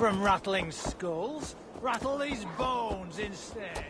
from rattling skulls. Rattle these bones instead, eh?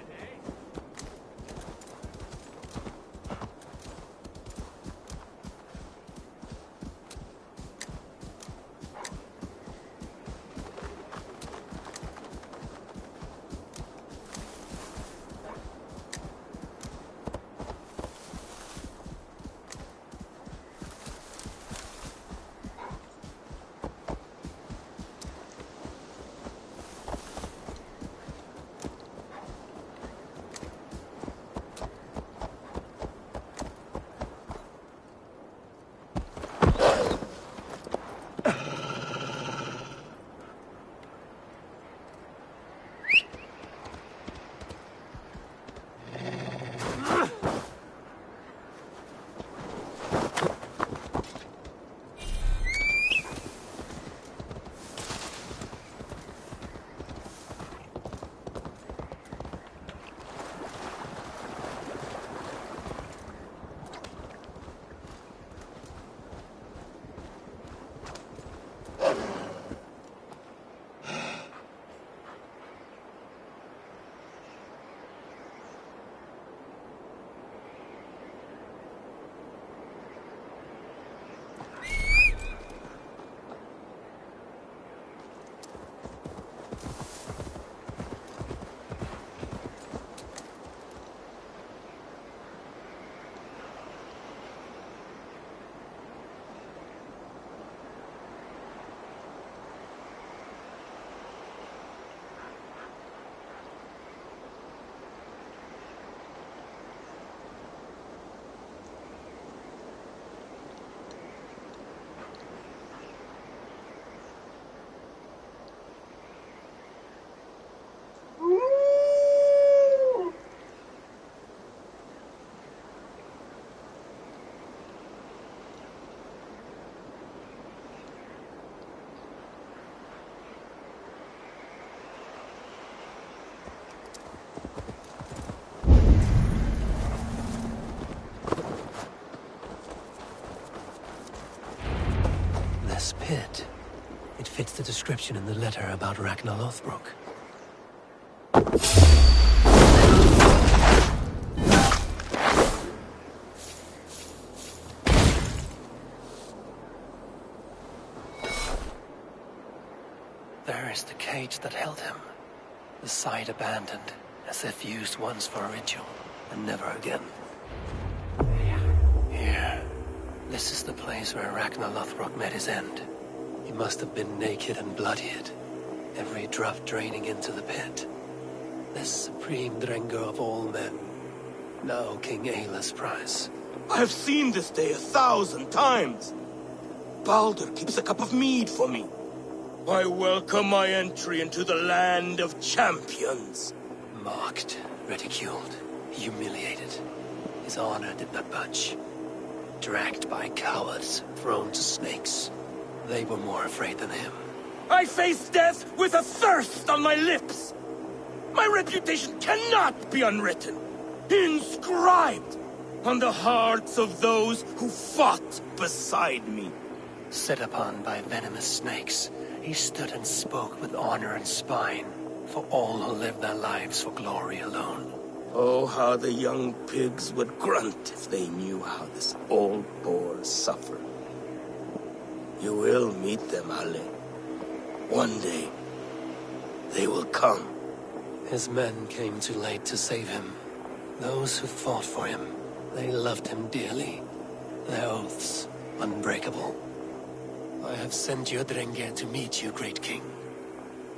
This pit. It fits the description in the letter about Ragnar Lothbrok. There is the cage that held him. The site abandoned, as if used once for a ritual, and never again. Here. This is the place where Ragnar Lothbrok met his end. He must have been naked and bloodied, every drop draining into the pit. This supreme Drengur of all men, now King Ayla's prize. I have seen this day 1,000 times. Baldur keeps a cup of mead for me. I welcome my entry into the land of champions. Mocked, ridiculed, humiliated. His honor did not budge. Dragged by cowards, thrown to snakes. They were more afraid than him. I face death with a thirst on my lips. My reputation cannot be unwritten. Inscribed on the hearts of those who fought beside me. Set upon by venomous snakes, he stood and spoke with honor and spine, for all who lived their lives for glory alone. Oh, how the young pigs would grunt if they knew how this old boar suffered. You will meet them, Ale. One day, they will come. His men came too late to save him. Those who fought for him, they loved him dearly. Their oaths, unbreakable. I have sent your Drengir to meet you, great king.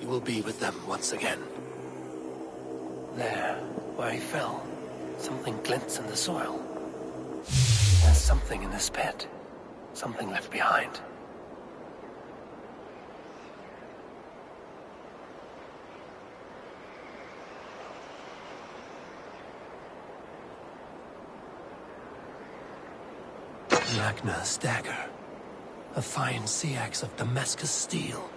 You will be with them once again. There, where he fell, something glints in the soil. There's something in this pit. Something left behind. Ragnar's dagger. A fine sea axe of Damascus steel.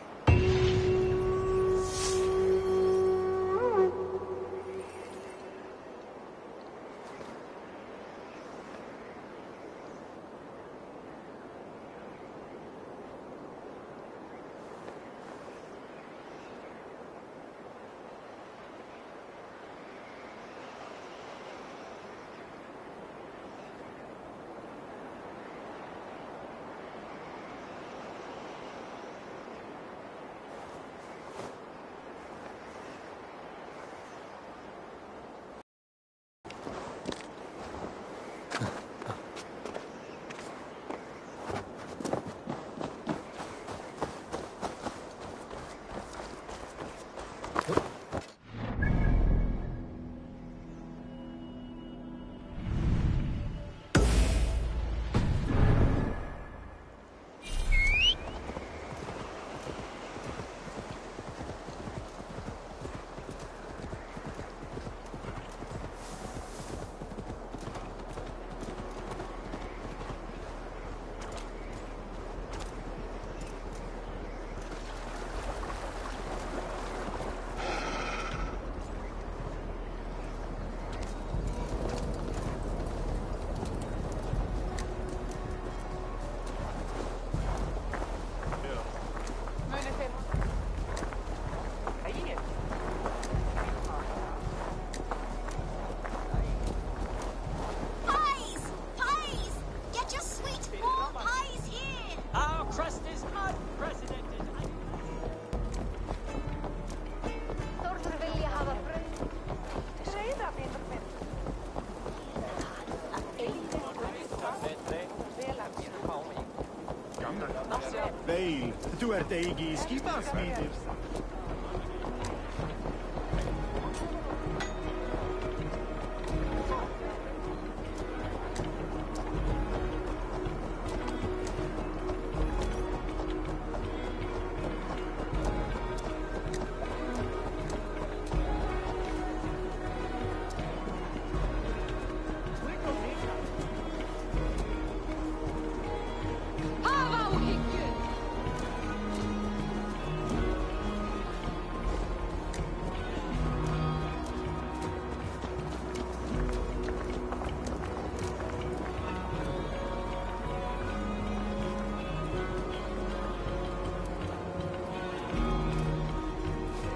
Teigijski basmīdir.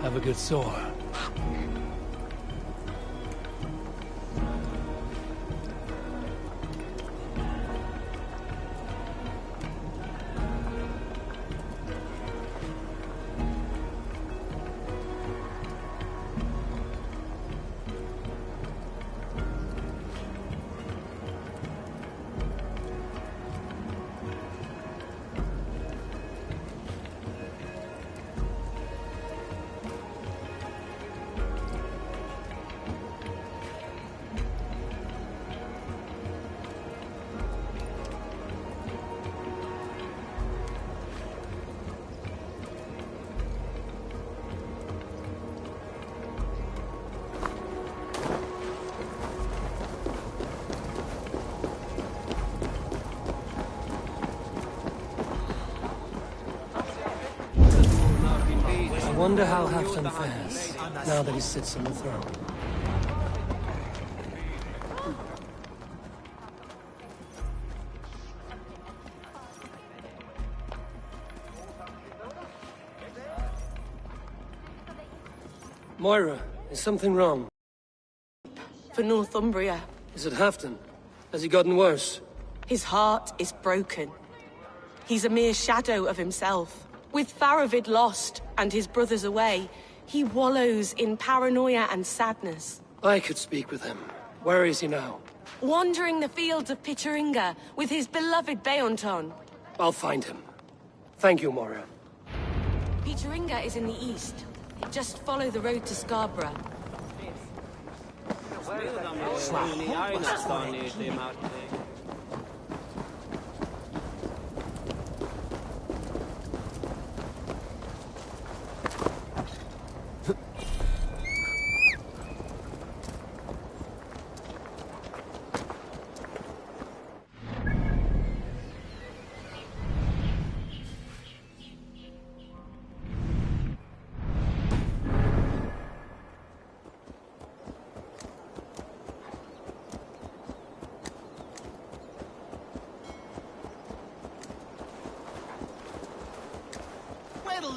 Have a good soar. I wonder how Halfdan fares, now that he sits on the throne. Moira, is something wrong? For Northumbria. Is it Halfdan? Has he gotten worse? His heart is broken. He's a mere shadow of himself. With Faravid lost and his brothers away, he wallows in paranoia and sadness. I could speak with him. Where is he now? Wandering the fields of Pittaringa with his beloved Beonton. I'll find him. Thank you, Moira. Pittaringa is in the east. Just follow the road to Scarborough.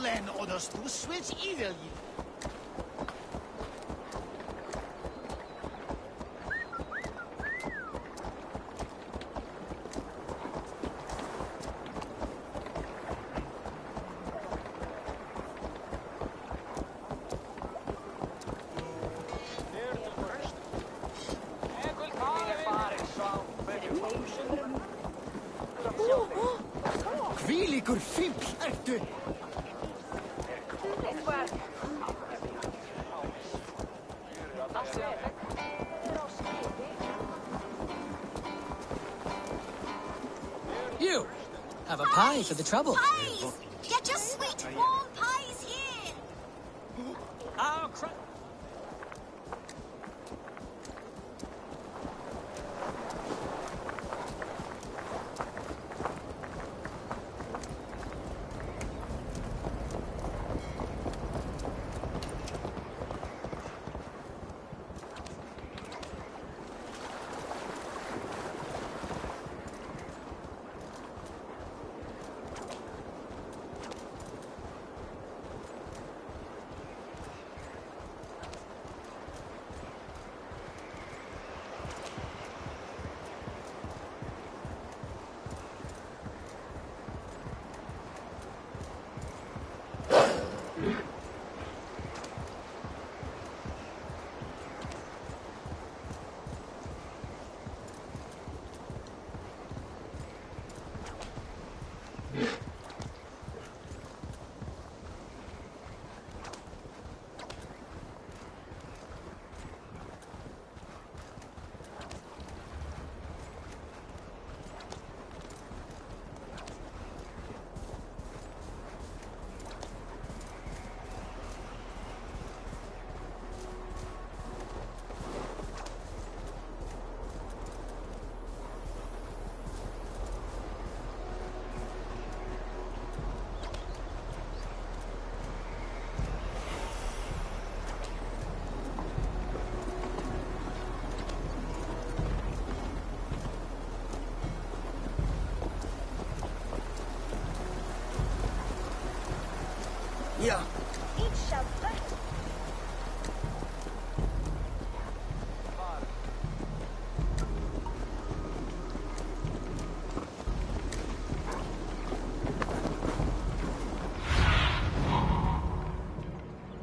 Len others to switch either. Hvílíkur fífl ertu! You have a pie for the trouble. Pies! Get your sweet warm pies here! Oh, crap.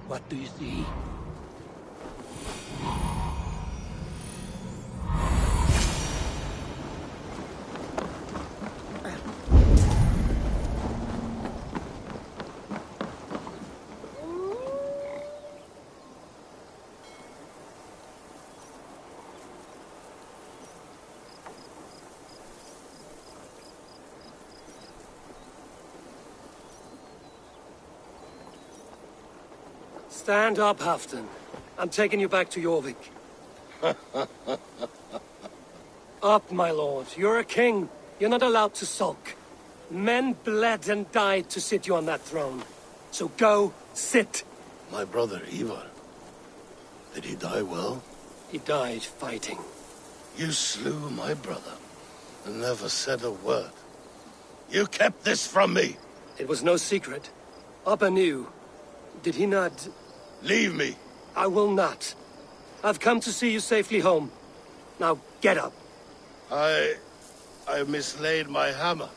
What do you see? Stand up, Halfton. I'm taking you back to Jorvik. Up, my lord. You're a king. You're not allowed to sulk. Men bled and died to sit you on that throne. So go, sit. My brother, Ivar. Did he die well? He died fighting. You slew my brother and never said a word. You kept this from me. It was no secret. Abba knew. Did he not... Leave me. I will not. I've come to see you safely home. Now, get up. I mislaid my hammer.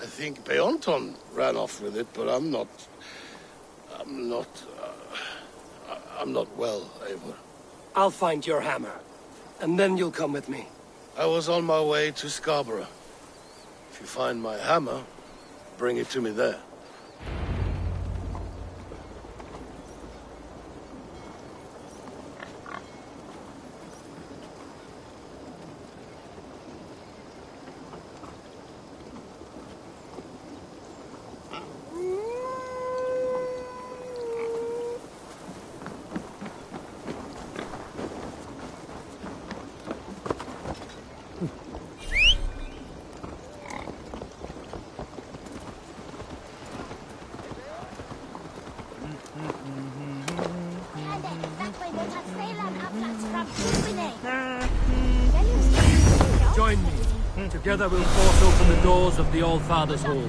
I think Beonton ran off with it, but I'm not well, Eivor. I'll find your hammer. And then you'll come with me. I was on my way to Scarborough. If you find my hammer, bring it to me there. Join me. Together we'll force open the doors of the All-Father's Hall.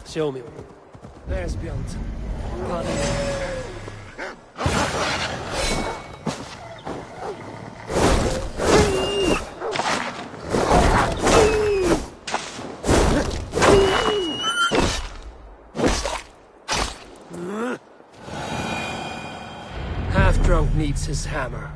Show me. There's Bjorn. Half-drunk needs his hammer.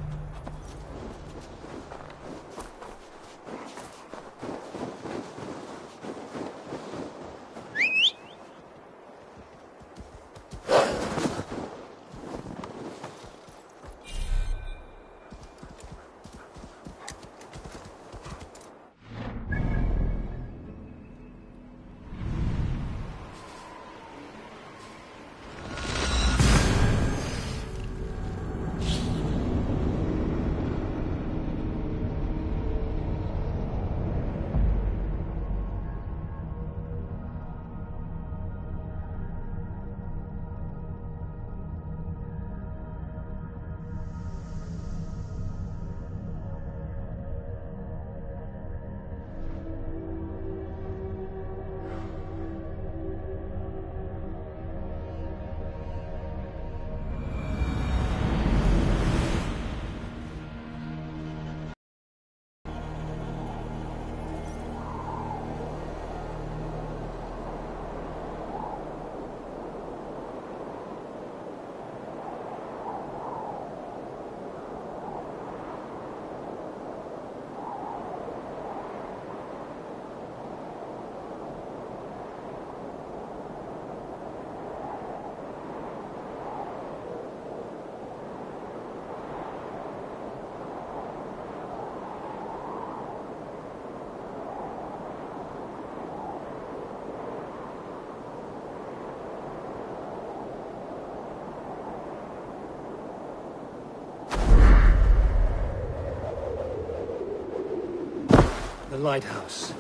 The lighthouse.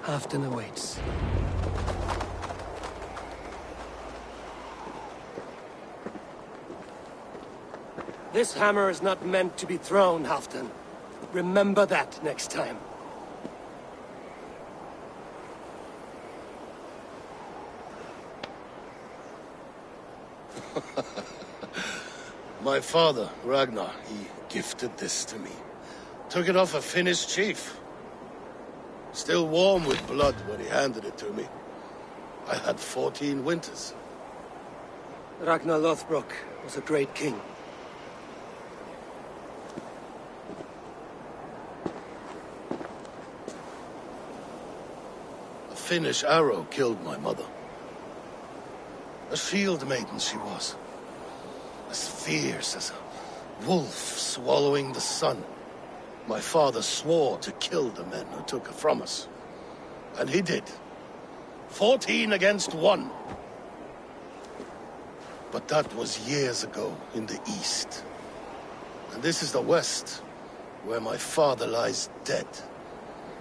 Halfdan awaits. This hammer is not meant to be thrown, Halfdan. Remember that next time. My father, Ragnar, he gifted this to me. Took it off a Finnish chief. Still warm with blood when he handed it to me. I had 14 winters. Ragnar Lothbrok was a great king. A Finnish arrow killed my mother. A shield maiden she was. As fierce as a wolf swallowing the sun. My father swore to kill the men who took her from us. And he did. 14 against 1. But that was years ago in the east. And this is the west, where my father lies dead.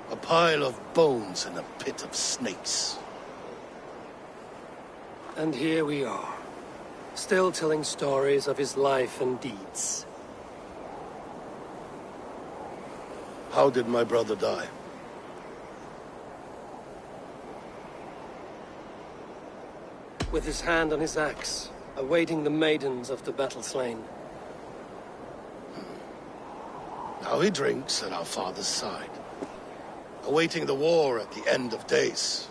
A pile of bones in a pit of snakes. And here we are, still telling stories of his life and deeds. How did my brother die? With his hand on his axe, awaiting the maidens of the battle slain. Now he drinks at our father's side, awaiting the war at the end of days.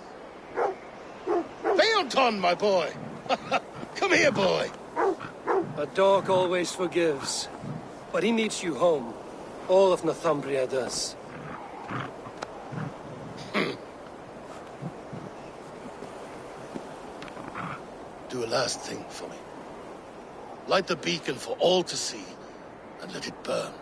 Beonton, my boy! Come here, boy! A dog always forgives, but he needs you home. All of Northumbria does. Do a last thing for me. Light the beacon for all to see, and let it burn.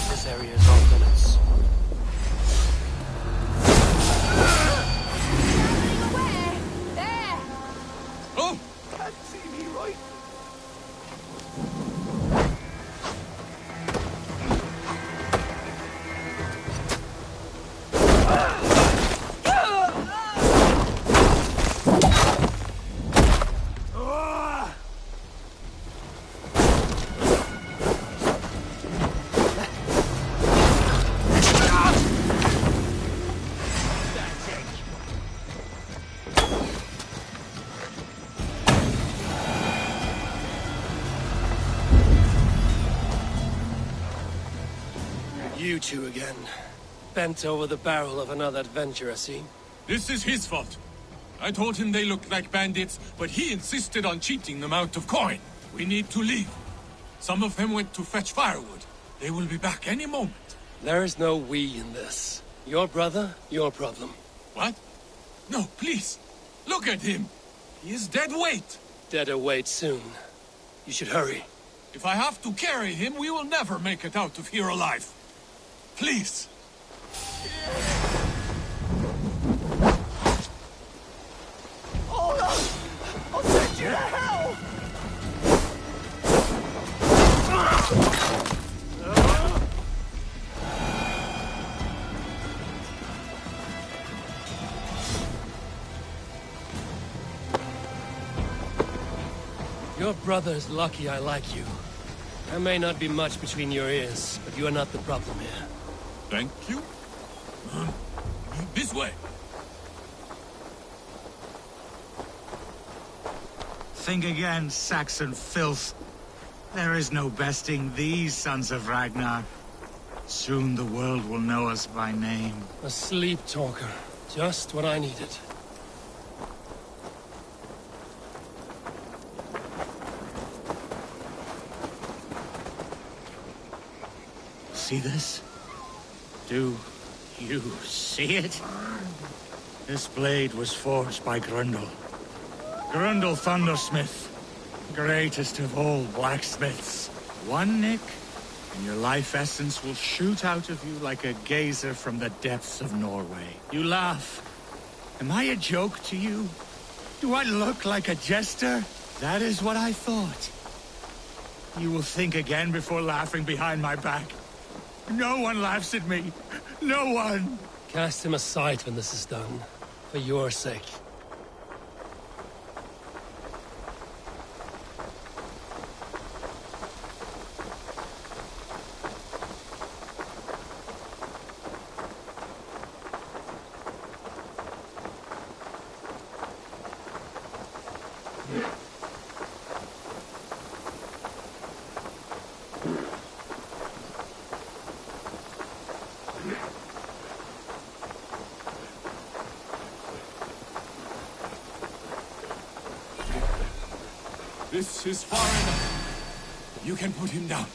This area is off limits. There! Oh! Can't see me right. You two again. Bent over the barrel of another adventure, I see. This is his fault. I told him they looked like bandits, but he insisted on cheating them out of coin. We need to leave. Some of them went to fetch firewood. They will be back any moment. There is no we in this. Your brother, your problem. What? No, please. Look at him. He is dead weight. Dead await soon. You should hurry. If I have to carry him, we will never make it out of here alive. Please. Hold on! I'll send you to hell! Your brother is lucky I like you. There may not be much between your ears, but you are not the problem here. Thank you. This way. Think again, Saxon filth. There is no besting these sons of Ragnar. Soon the world will know us by name. A sleep talker. Just what I needed. See this? Do you see it? This blade was forged by Grundle. Grundle Thundersmith. Greatest of all blacksmiths. One nick, and your life essence will shoot out of you like a geyser from the depths of Norway. You laugh. Am I a joke to you? Do I look like a jester? That is what I thought. You will think again before laughing behind my back. No one laughs at me. No one. Cast him aside when this is done. For your sake. This is far enough. You can put him down.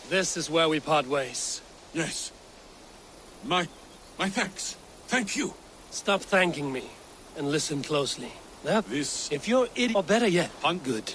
This is where we part ways. Yes. My thanks. Thank you. Stop thanking me, and listen closely. Now, This... if you're idiot, or better yet, good.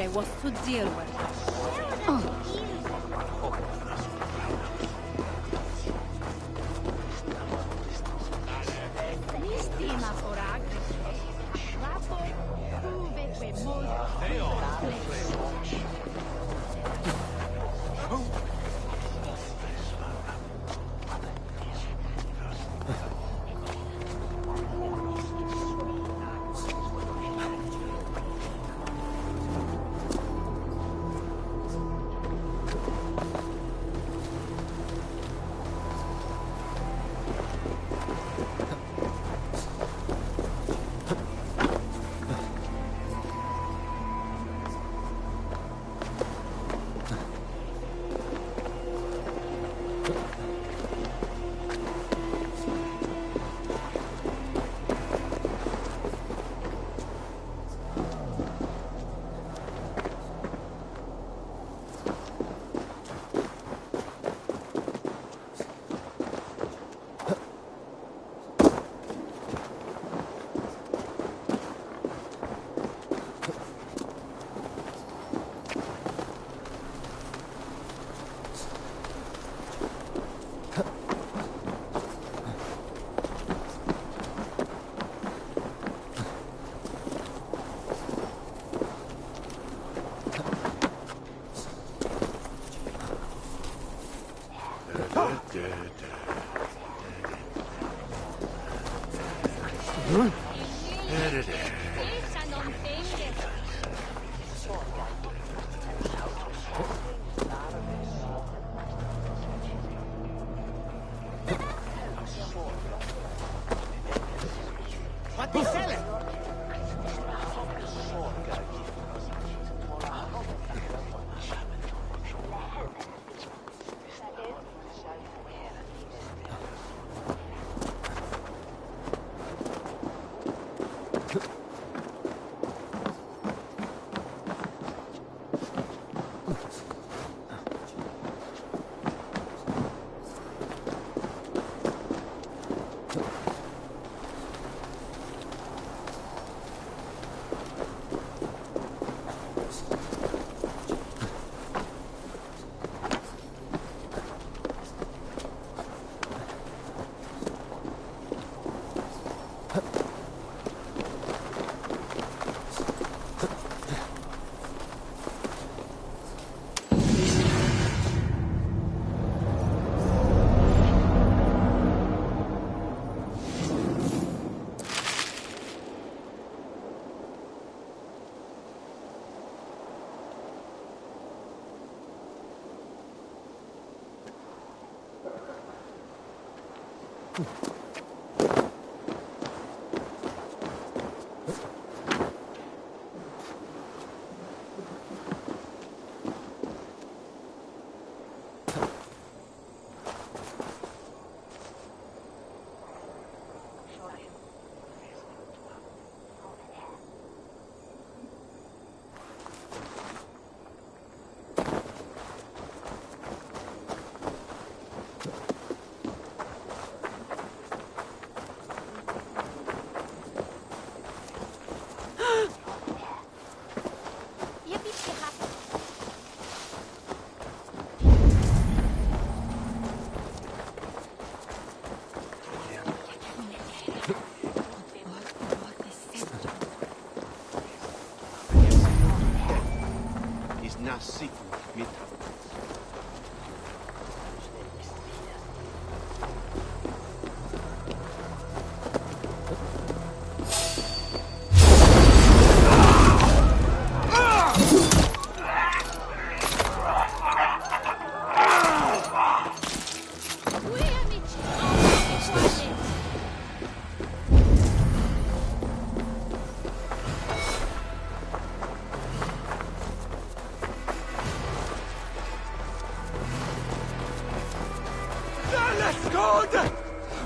Padre was to deal with.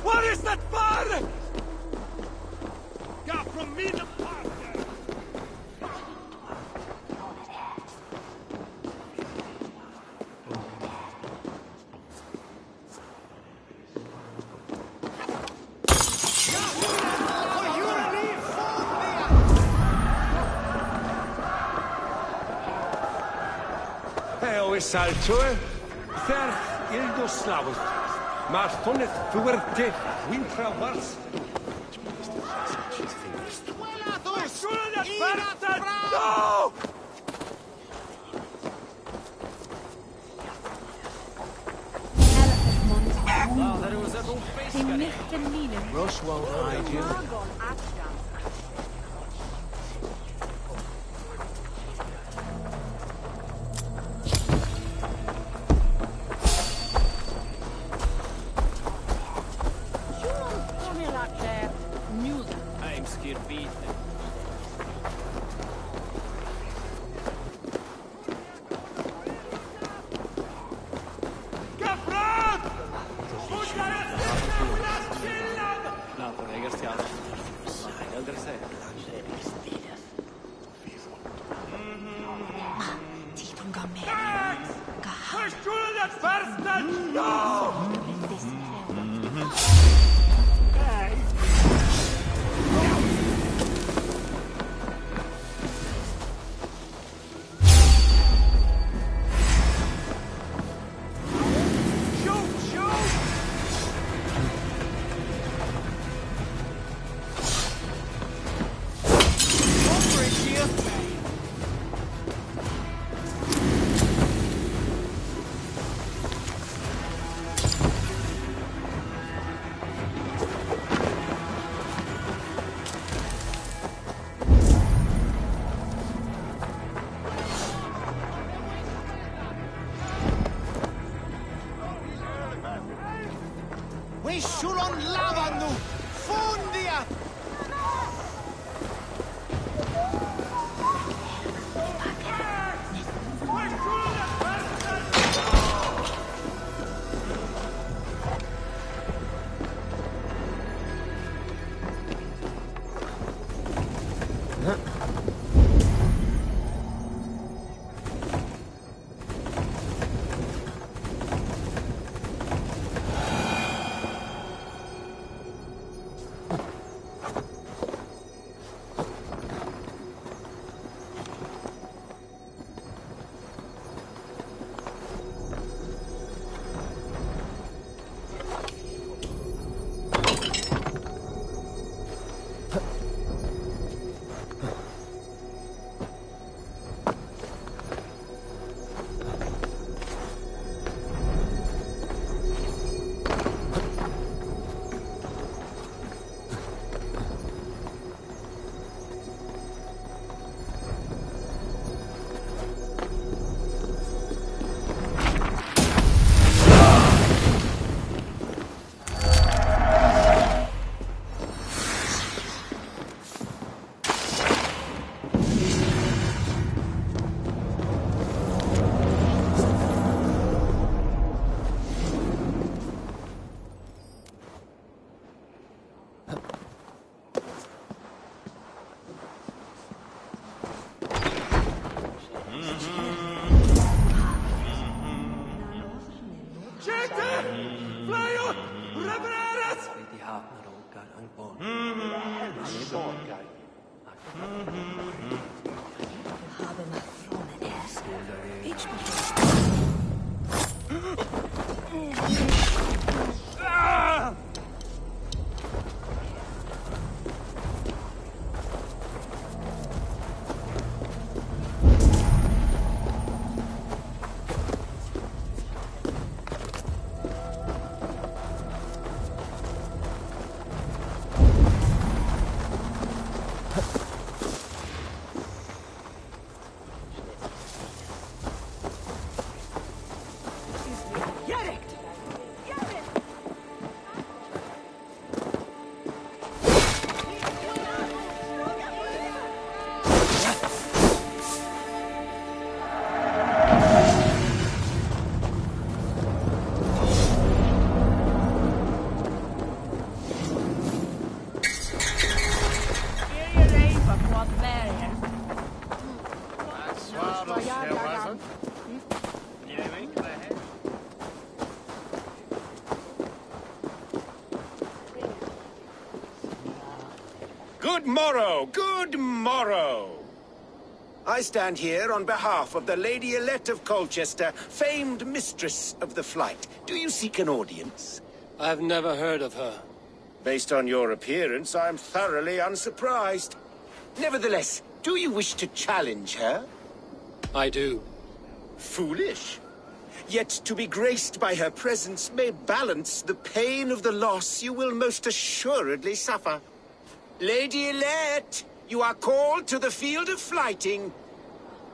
What is that fire? Got from me the Oes saltue, ferch ildo slavut, maar tonnet fuerte wintra wars. No! Rush won't hide you. I'm scared beat. We shulon lavanu! Fundia! Good morrow, good morrow. I stand here on behalf of the Lady Elette of Colchester, famed mistress of the flight. Do you seek an audience? I've never heard of her. Based on your appearance, I'm thoroughly unsurprised. Nevertheless, do you wish to challenge her? I do. Foolish. Yet to be graced by her presence may balance the pain of the loss you will most assuredly suffer. Lady Elette, you are called to the field of flighting.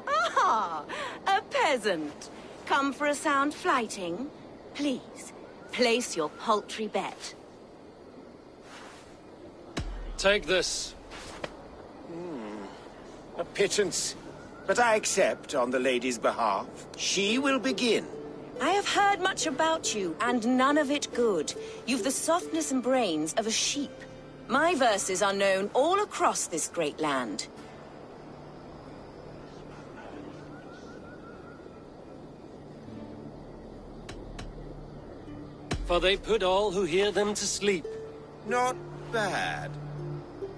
Ah, a peasant. Come for a sound flighting? Please, place your paltry bet. Take this. A pittance. But I accept on the lady's behalf. She will begin. I have heard much about you, and none of it good. You've the softness and brains of a sheep. My verses are known all across this great land. For they put all who hear them to sleep. Not bad.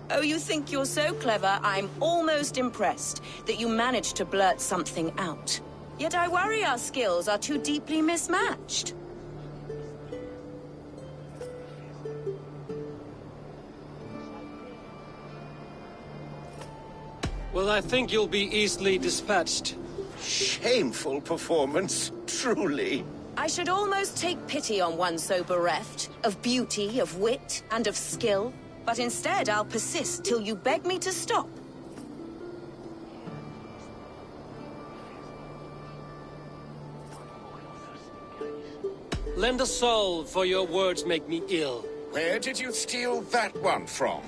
Oh, you think you're so clever, I'm almost impressed that you managed to blurt something out. Yet I worry our skills are too deeply mismatched. Well, I think you'll be easily dispatched. Shameful performance, truly. I should almost take pity on one so bereft, of beauty, of wit, and of skill. But instead, I'll persist till you beg me to stop. Lend a solve, for your words make me ill. Where did you steal that one from?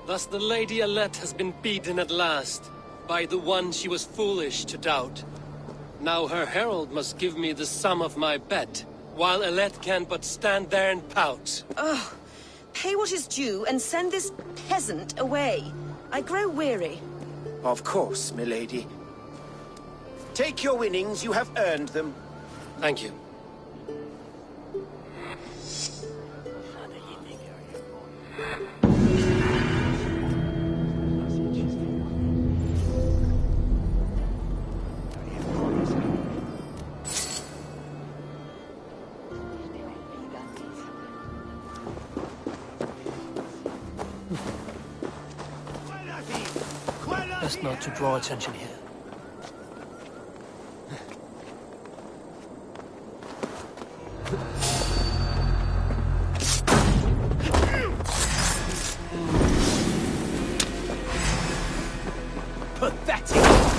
Thus the Lady Elette has been beaten at last, by the one she was foolish to doubt. Now her herald must give me the sum of my bet, while Elette can but stand there and pout. Ugh. Pay what is due and send this peasant away. I grow weary. Of course, milady. Take your winnings, you have earned them. Thank you. Best not to draw attention here. Pathetic!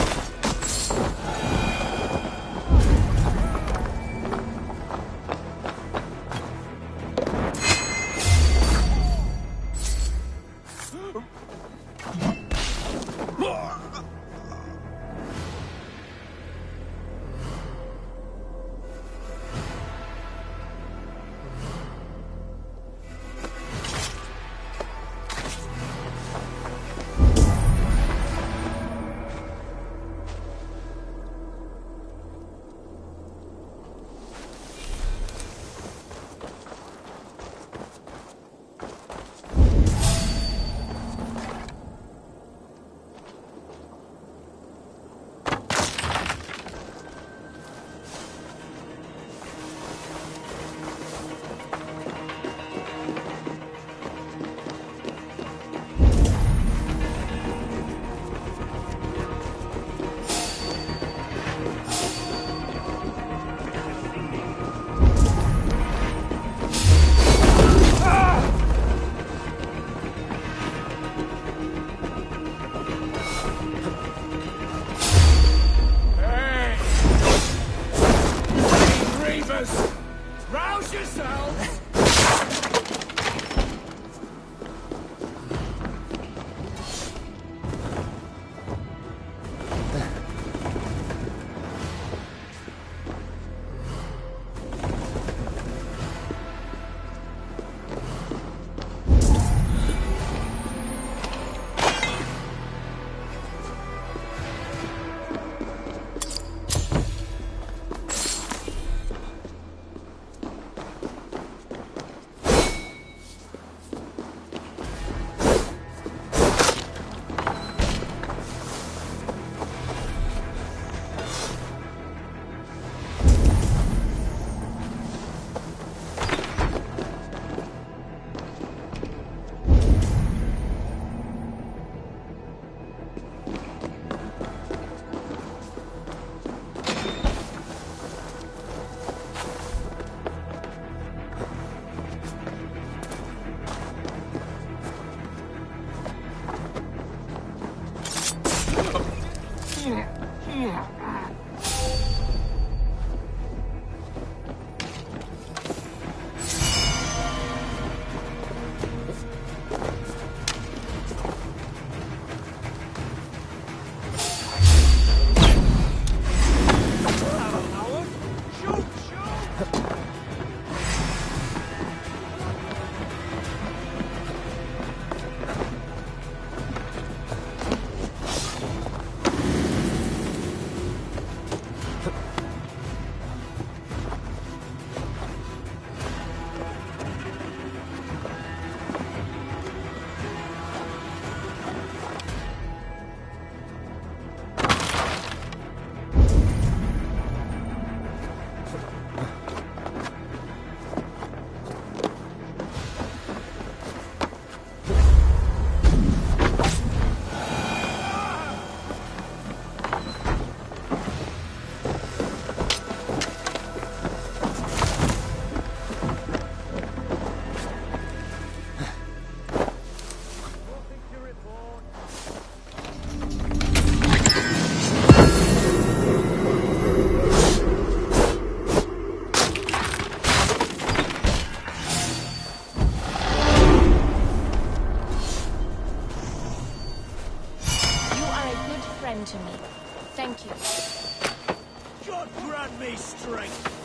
grant me strength.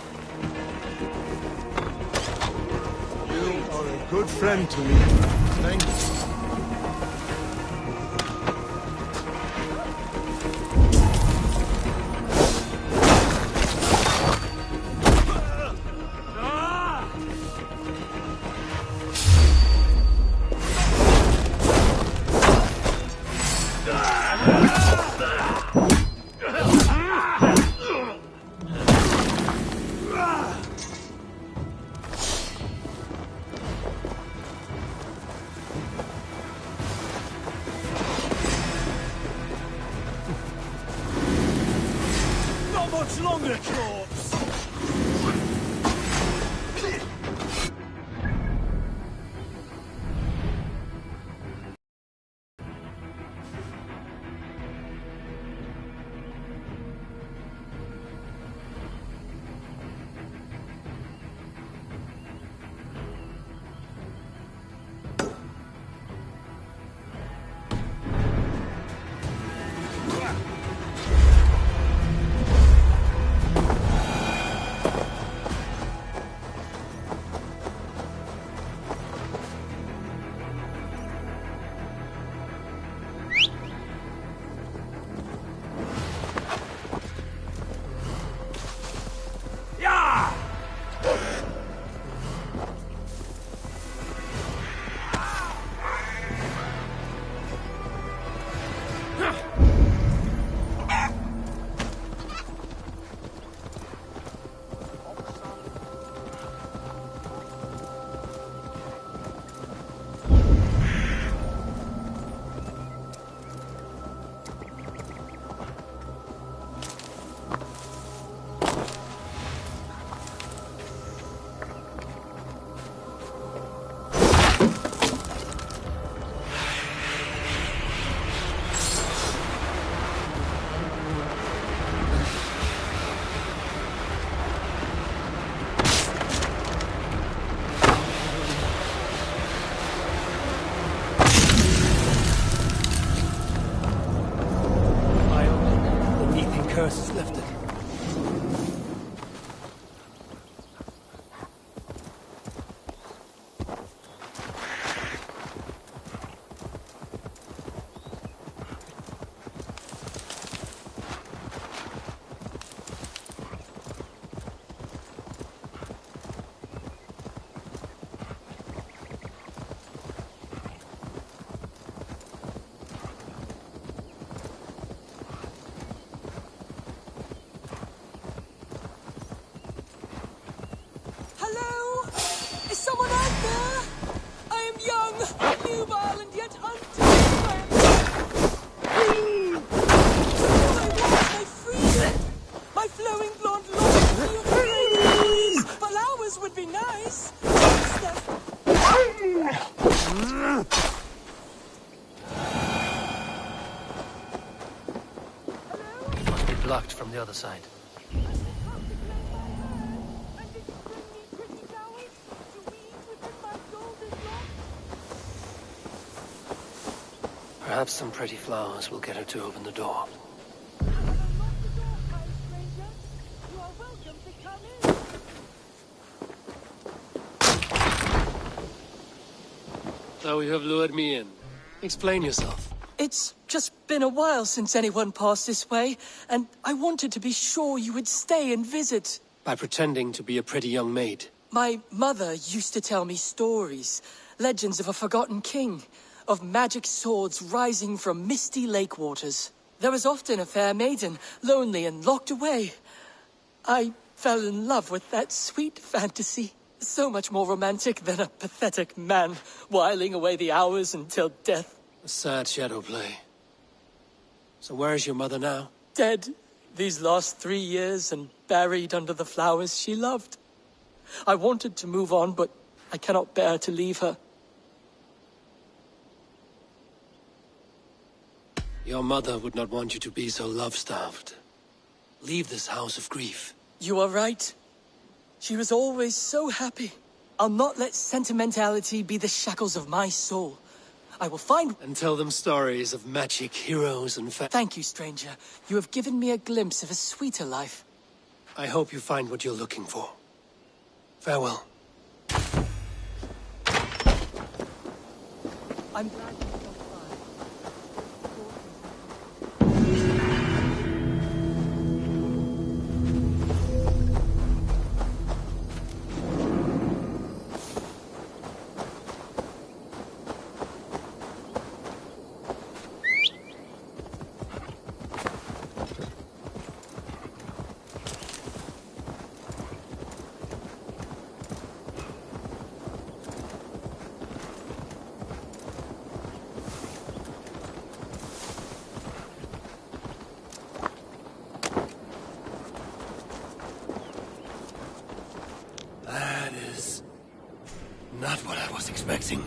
You are a good friend to me. Thank you. Not much longer, corpse. Curse is lifted. Hello? Is someone out there? I am young, nubile, and yet untamed. I want my freedom. My flowing blonde locks for your ladies. Flowers would be nice. Must be blocked from the other side. Perhaps some pretty flowers will get her to open the door. So you have lured me in. Explain yourself. It's just been a while since anyone passed this way, and I wanted to be sure you would stay and visit. By pretending to be a pretty young maid. My mother used to tell me stories, legends of a forgotten king, of magic swords rising from misty lake waters. There was often a fair maiden, lonely and locked away. I fell in love with that sweet fantasy. So much more romantic than a pathetic man whiling away the hours until death. A sad shadow play. So where is your mother now? Dead these last 3 years and buried under the flowers she loved. I wanted to move on, but I cannot bear to leave her. Your mother would not want you to be so love-starved. Leave this house of grief. You are right. She was always so happy. I'll not let sentimentality be the shackles of my soul. I will find... And tell them stories of magic heroes and Thank you, stranger. You have given me a glimpse of a sweeter life. I hope you find what you're looking for. Farewell. I'm glad you stopped That is not what I was expecting.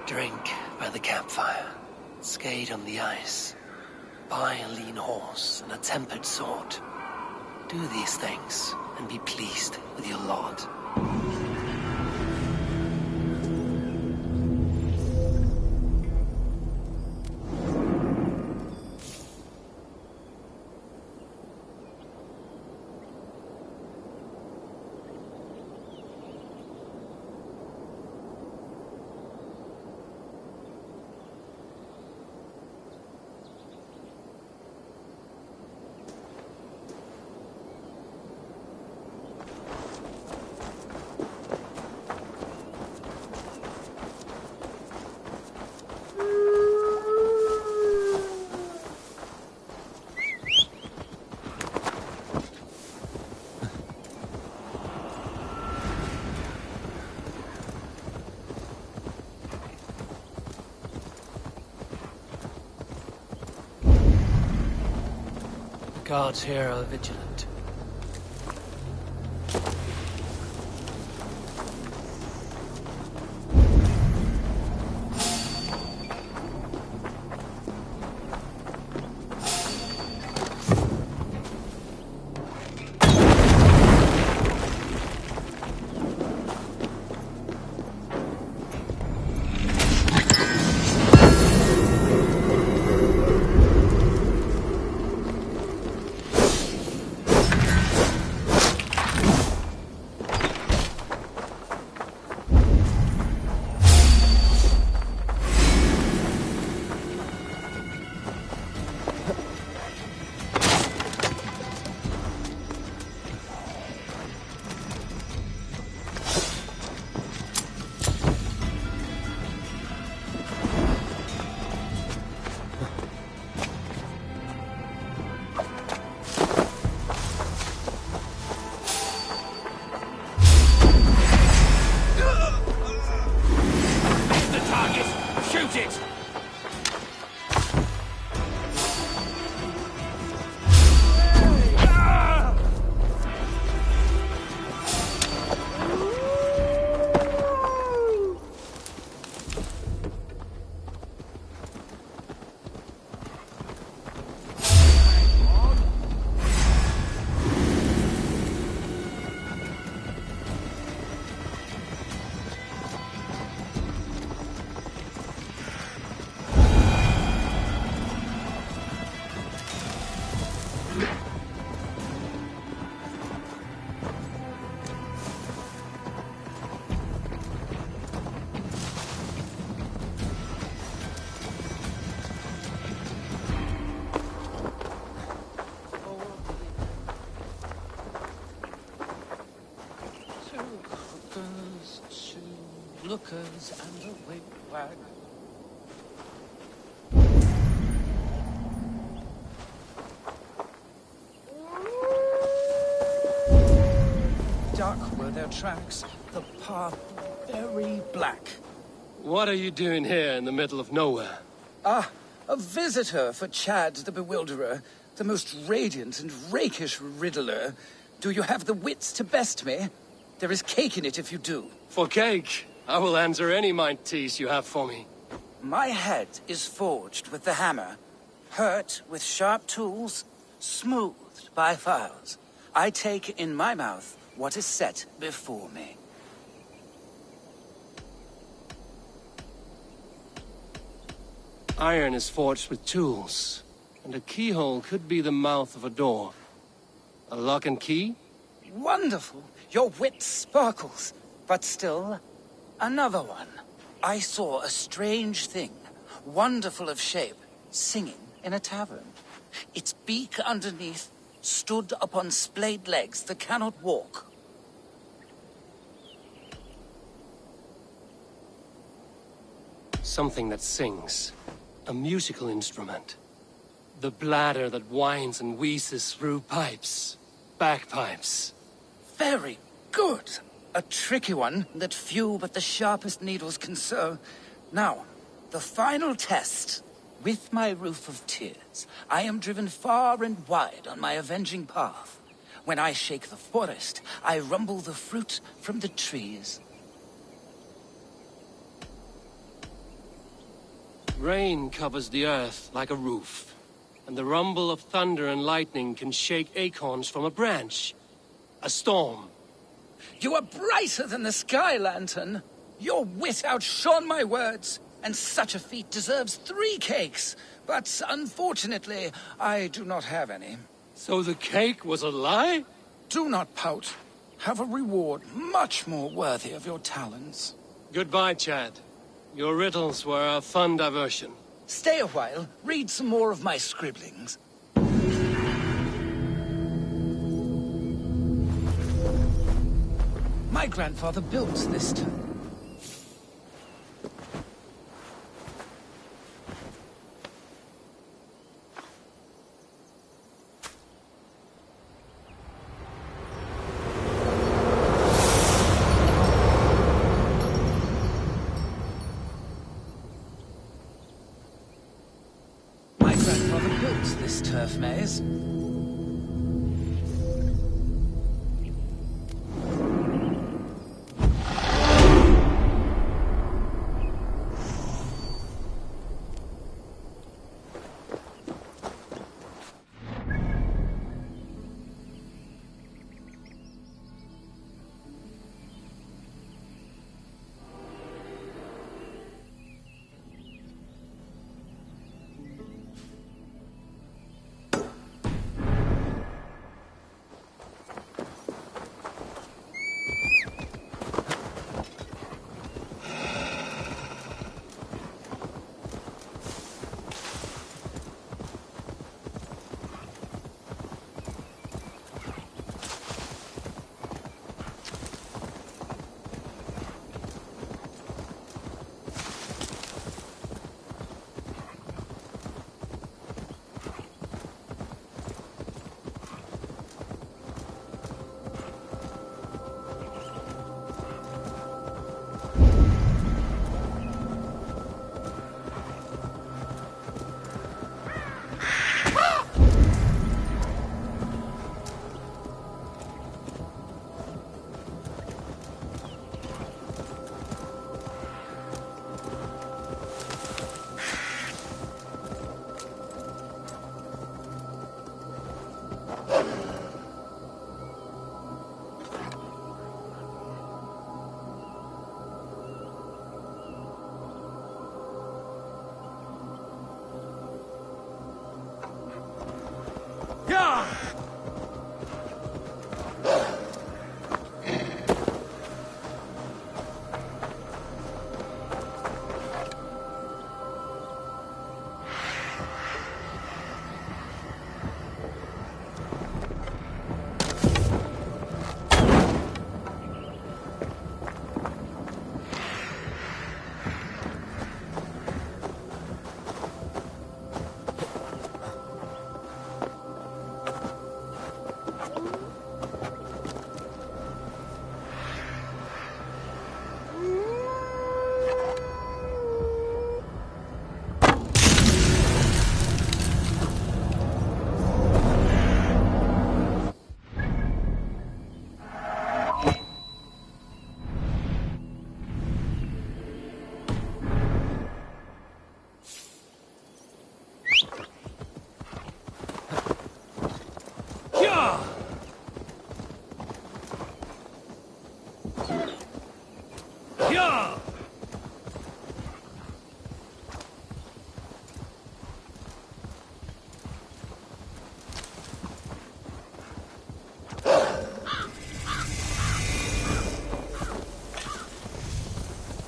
Drink by the campfire, skate on the ice, buy a lean horse and a tempered sword. Do these things and be pleased with your lot. Guards here are vigilant. Lookers and a wigwag. Dark were their tracks, the path very black. What are you doing here in the middle of nowhere? Ah, a visitor for Chad the Bewilderer, the most radiant and rakish riddler. Do you have the wits to best me? There is cake in it if you do. For cake? I will answer any mind tease you have for me. My head is forged with the hammer, hurt with sharp tools, smoothed by files. I take in my mouth what is set before me. Iron is forged with tools, and a keyhole could be the mouth of a door. A lock and key? Wonderful! Your wit sparkles, but still, another one. I saw a strange thing, wonderful of shape, singing in a tavern. Its beak underneath stood upon splayed legs that cannot walk. Something that sings. A musical instrument. The bladder that whines and wheezes through pipes. Bagpipes. Very good. A tricky one that few but the sharpest needles can sew. Now, the final test. With my roof of tears, I am driven far and wide on my avenging path. When I shake the forest, I rumble the fruit from the trees. Rain covers the earth like a roof, and the rumble of thunder and lightning can shake acorns from a branch. A storm. You are brighter than the Sky Lantern. Your wit outshone my words, and such a feat deserves 3 cakes. But unfortunately, I do not have any. So the cake was a lie? Do not pout. Have a reward much more worthy of your talents. Goodbye, Chad. Your riddles were a fun diversion. Stay a while, read some more of my scribblings. My grandfather built this town. My grandfather built this turf maze.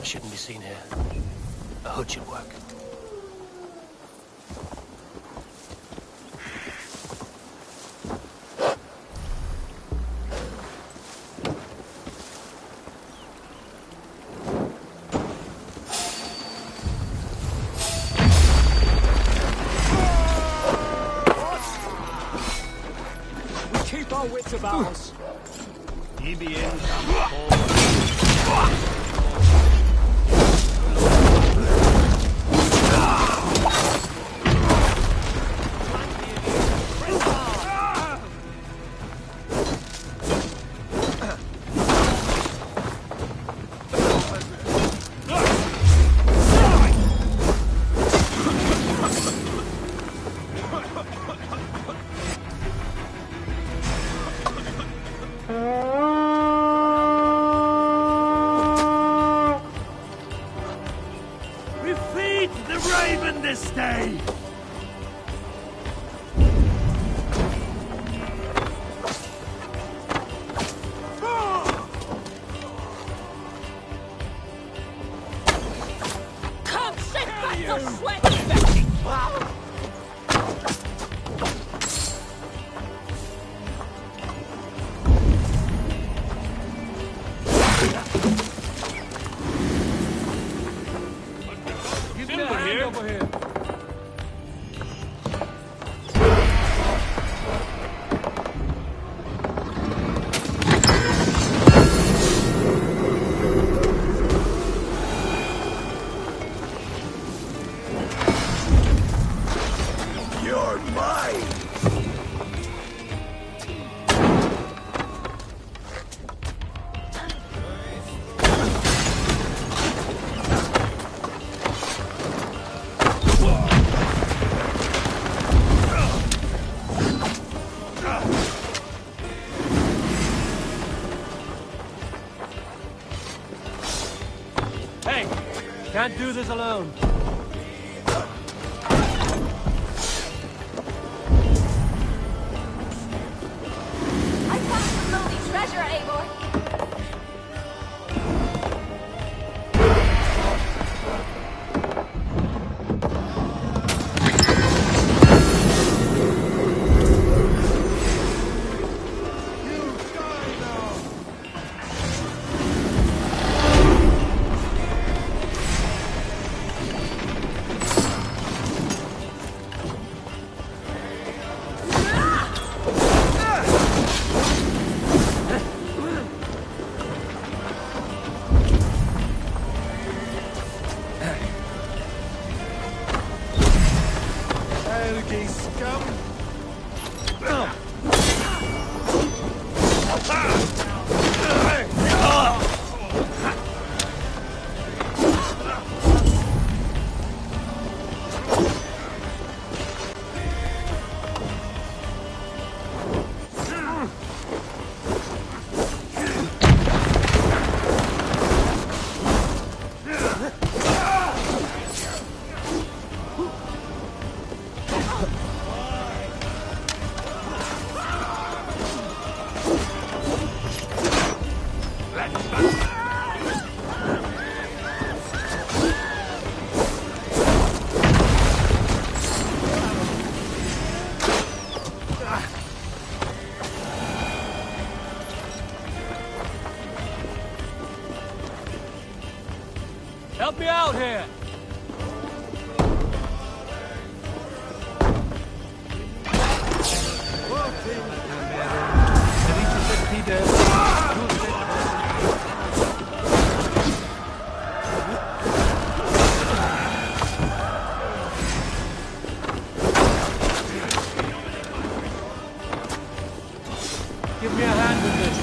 Shouldn't be seen here. A hood should work. We keep our wits about us. Ye be in. even this day! Come, shake back your sweat, Betty! Over here. You're mine! Hey! Can't do this alone. I found some lonely treasure, Eivor. Ergy scum! Help me out here! Give me a hand with this.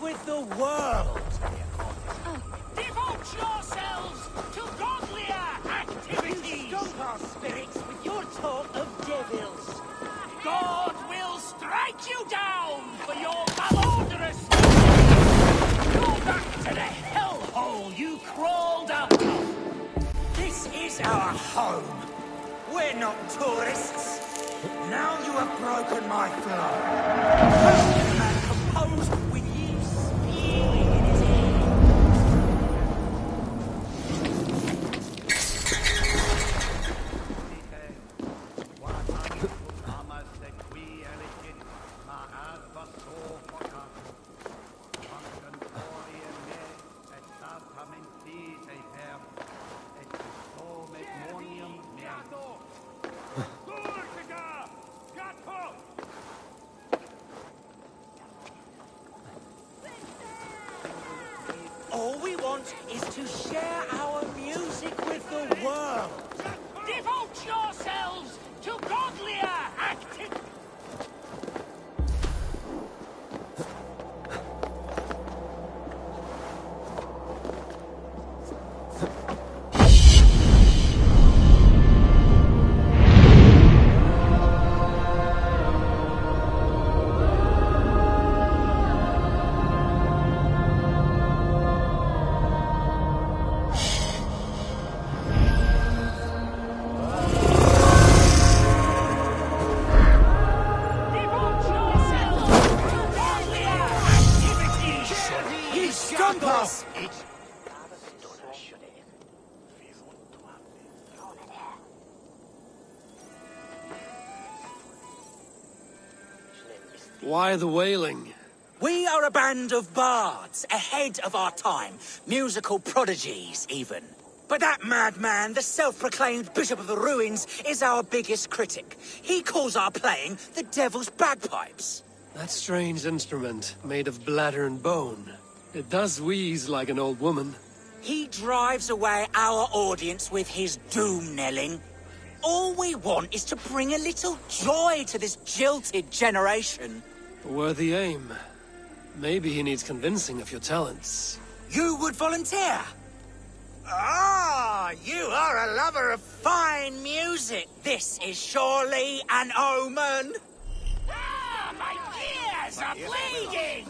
With the world! Devote yourselves to godlier activities! You stomp our spirits with your talk of devils! God will strike you down! We're not tourists. Now you have broken my flow. Man composed with you spewing in his ear. All we want is to share our music with the world. Devote yourselves to godlier activities. Stump us! Why the wailing? We are a band of bards, ahead of our time. Musical prodigies, even. But that madman, the self-proclaimed Bishop of the Ruins, is our biggest critic. He calls our playing the Devil's Bagpipes. That strange instrument, made of bladder and bone. It does wheeze like an old woman. He drives away our audience with his doom-knelling. All we want is to bring a little joy to this jilted generation. A worthy aim. Maybe he needs convincing of your talents. You would volunteer? Ah, you are a lover of fine music. This is surely an omen. Ah, my ears are bleeding!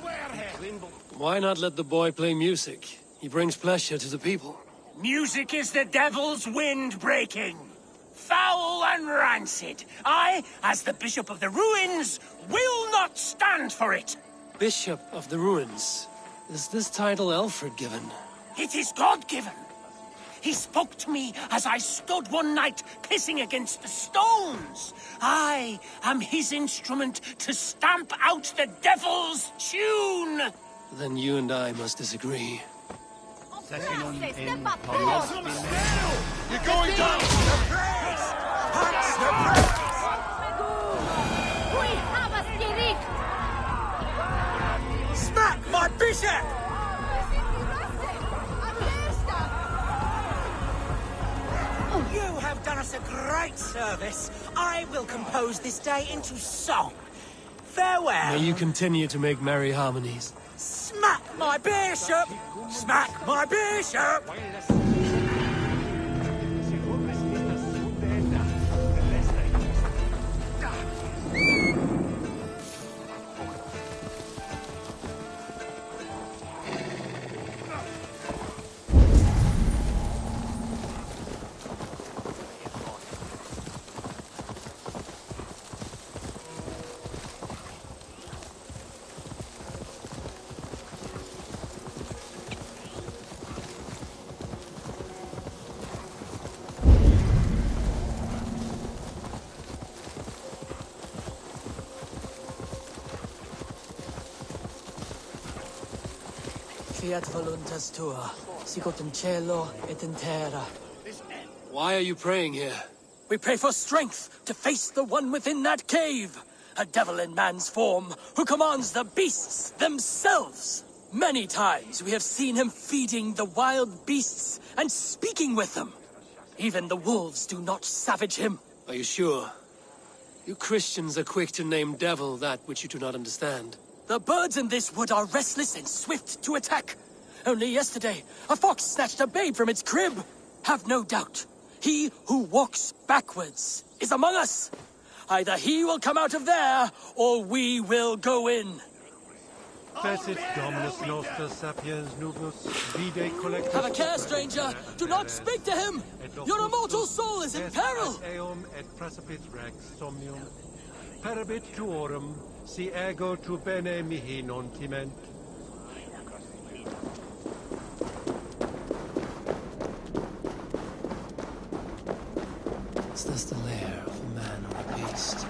Why not let the boy play music? He brings pleasure to the people. Music is the devil's wind breaking. Foul and rancid. I, as the Bishop of the Ruins, will not stand for it. Bishop of the Ruins. Is this title Alfred given? It is God-given. He spoke to me as I stood one night pissing against the stones. I am his instrument to stamp out the devil's tune. Then you and I must disagree. You're going down! Surprise! Surprise! We have a spirit! Smack my bishop! You have done us a great service. I will compose this day into song. Farewell. May you continue to make merry harmonies. Smack my bishop! Smack my bishop! Fiat voluntas tua, sicut in cielo et in terra. Why are you praying here? We pray for strength to face the one within that cave. A devil in man's form who commands the beasts themselves. Many times we have seen him feeding the wild beasts and speaking with them. Even the wolves do not savage him. Are you sure? You Christians are quick to name devil that which you do not understand. The birds in this wood are restless and swift to attack. Only yesterday, a fox snatched a babe from its crib. Have no doubt, he who walks backwards is among us. Either he will come out of there, or we will go in. Fecit Dominus Noster Sapiens Nubus Vide Collectus. Have a care, stranger! Do not speak to him! Your immortal soul is in peril! Eum et praecipit rex somnium. Perabit tuorum, si ego tu bene mihi non timent. Is this the lair of a man or a beast?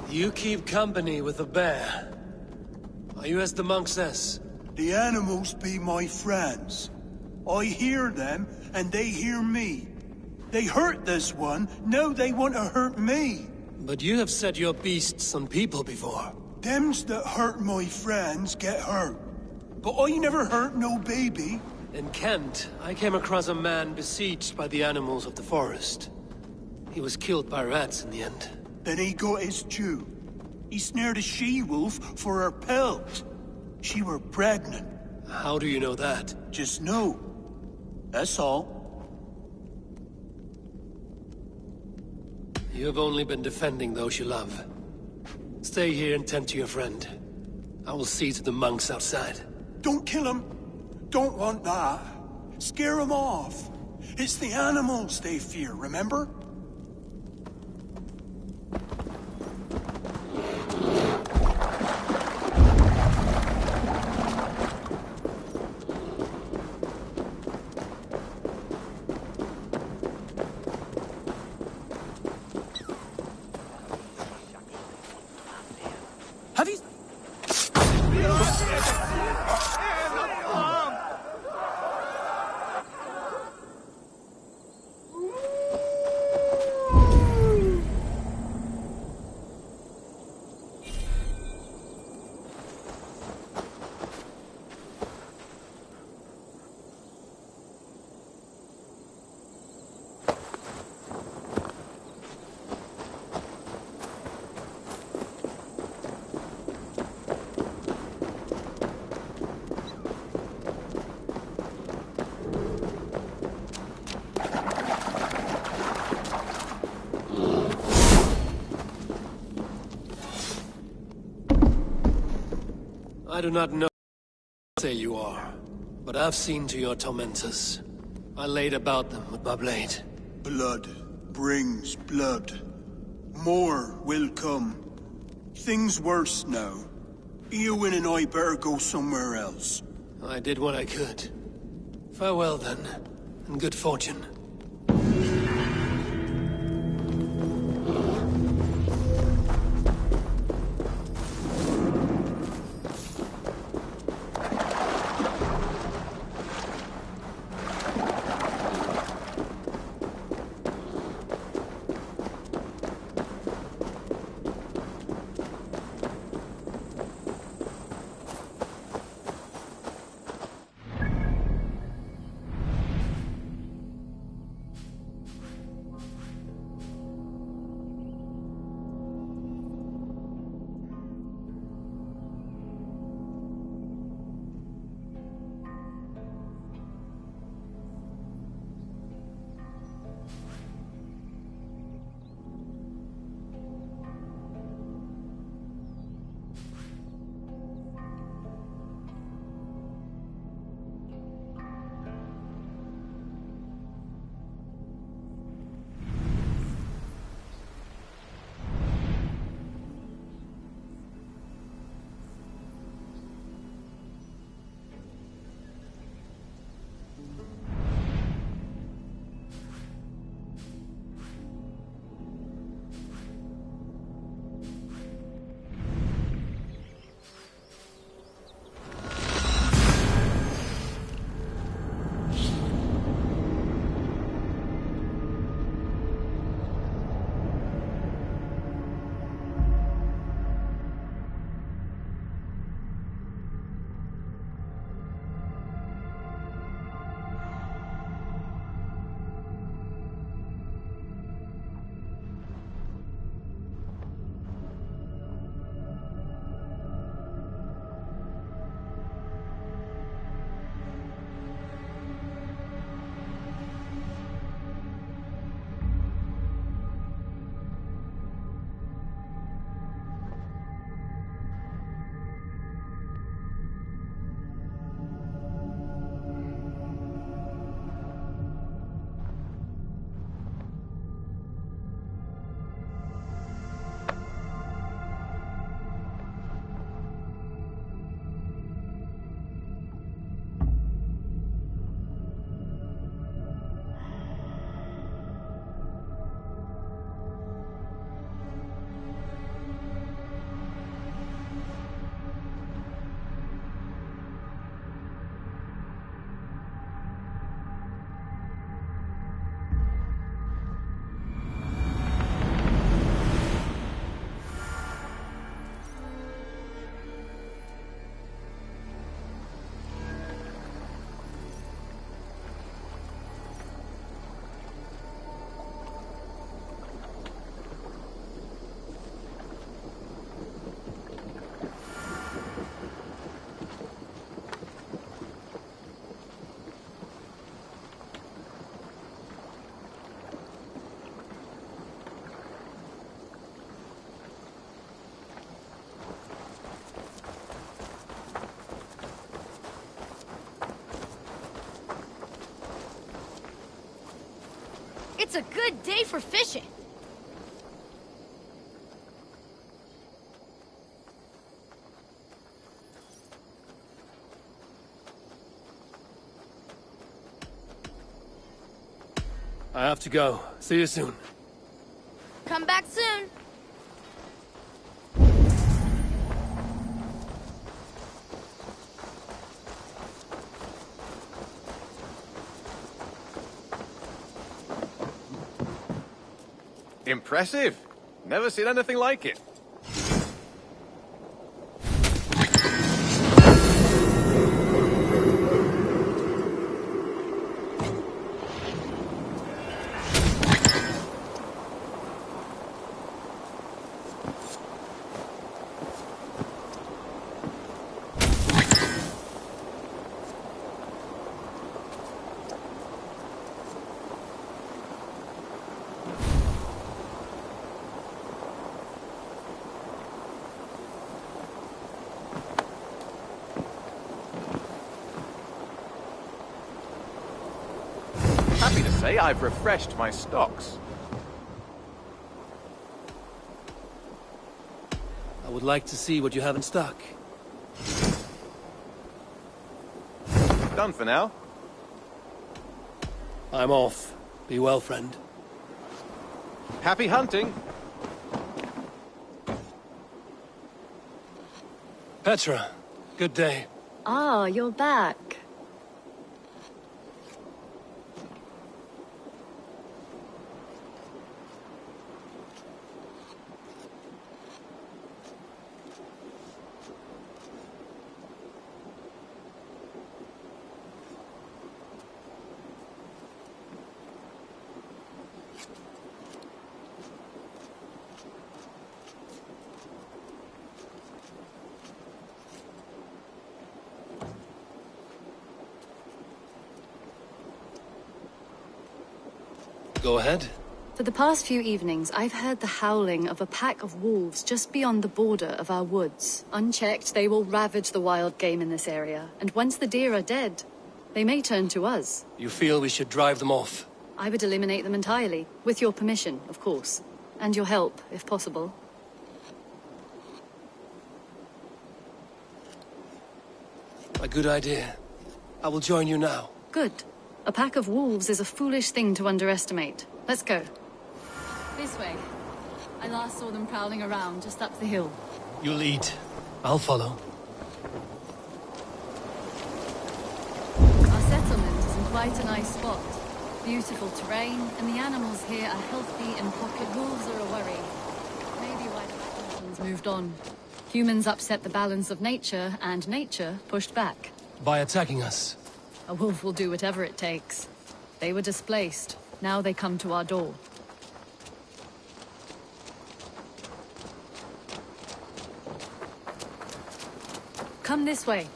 You keep company with the bear. Are you as the monk says? The animals be my friends. I hear them, and they hear me. They hurt this one, now they want to hurt me. But you have set your beasts on people before. Thems that hurt my friends get hurt. But I never hurt no baby. In Kent, I came across a man besieged by the animals of the forest. He was killed by rats in the end. Then he got his due. He snared a she-wolf for her pelt. She were pregnant. How do you know that? Just know. That's all. You have only been defending those you love. Stay here and tend to your friend. I will see to the monks outside. Don't kill him. Don't want that. Scare him off. It's the animals they fear, remember? Have you... I do not know who say you are, but I've seen to your tormentors. I laid about them with my blade. Blood brings blood. More will come. Things worse now. Eowyn and I better go somewhere else. I did what I could. Farewell then, and good fortune. It's a good day for fishing. I have to go. See you soon. Come back soon. Impressive. Never seen anything like it. Happy to say I've refreshed my stocks. I would like to see what you have in stock. Done for now. I'm off. Be well, friend. Happy hunting. Petra, good day. Ah, you're back. Go ahead. For the past few evenings, I've heard the howling of a pack of wolves just beyond the border of our woods. Unchecked, they will ravage the wild game in this area, and once the deer are dead, they may turn to us. You feel we should drive them off? I would eliminate them entirely, with your permission, of course, and your help, if possible. A good idea. I will join you now. Good. A pack of wolves is a foolish thing to underestimate. Let's go. This way. I last saw them prowling around just up the hill. You lead. I'll follow. Our settlement is in quite a nice spot. Beautiful terrain, and the animals here are healthy and pocket. Wolves are a worry. Maybe why the humans moved on. Humans upset the balance of nature, and nature pushed back. By attacking us. A wolf will do whatever it takes. They were displaced. Now they come to our door. Come this way.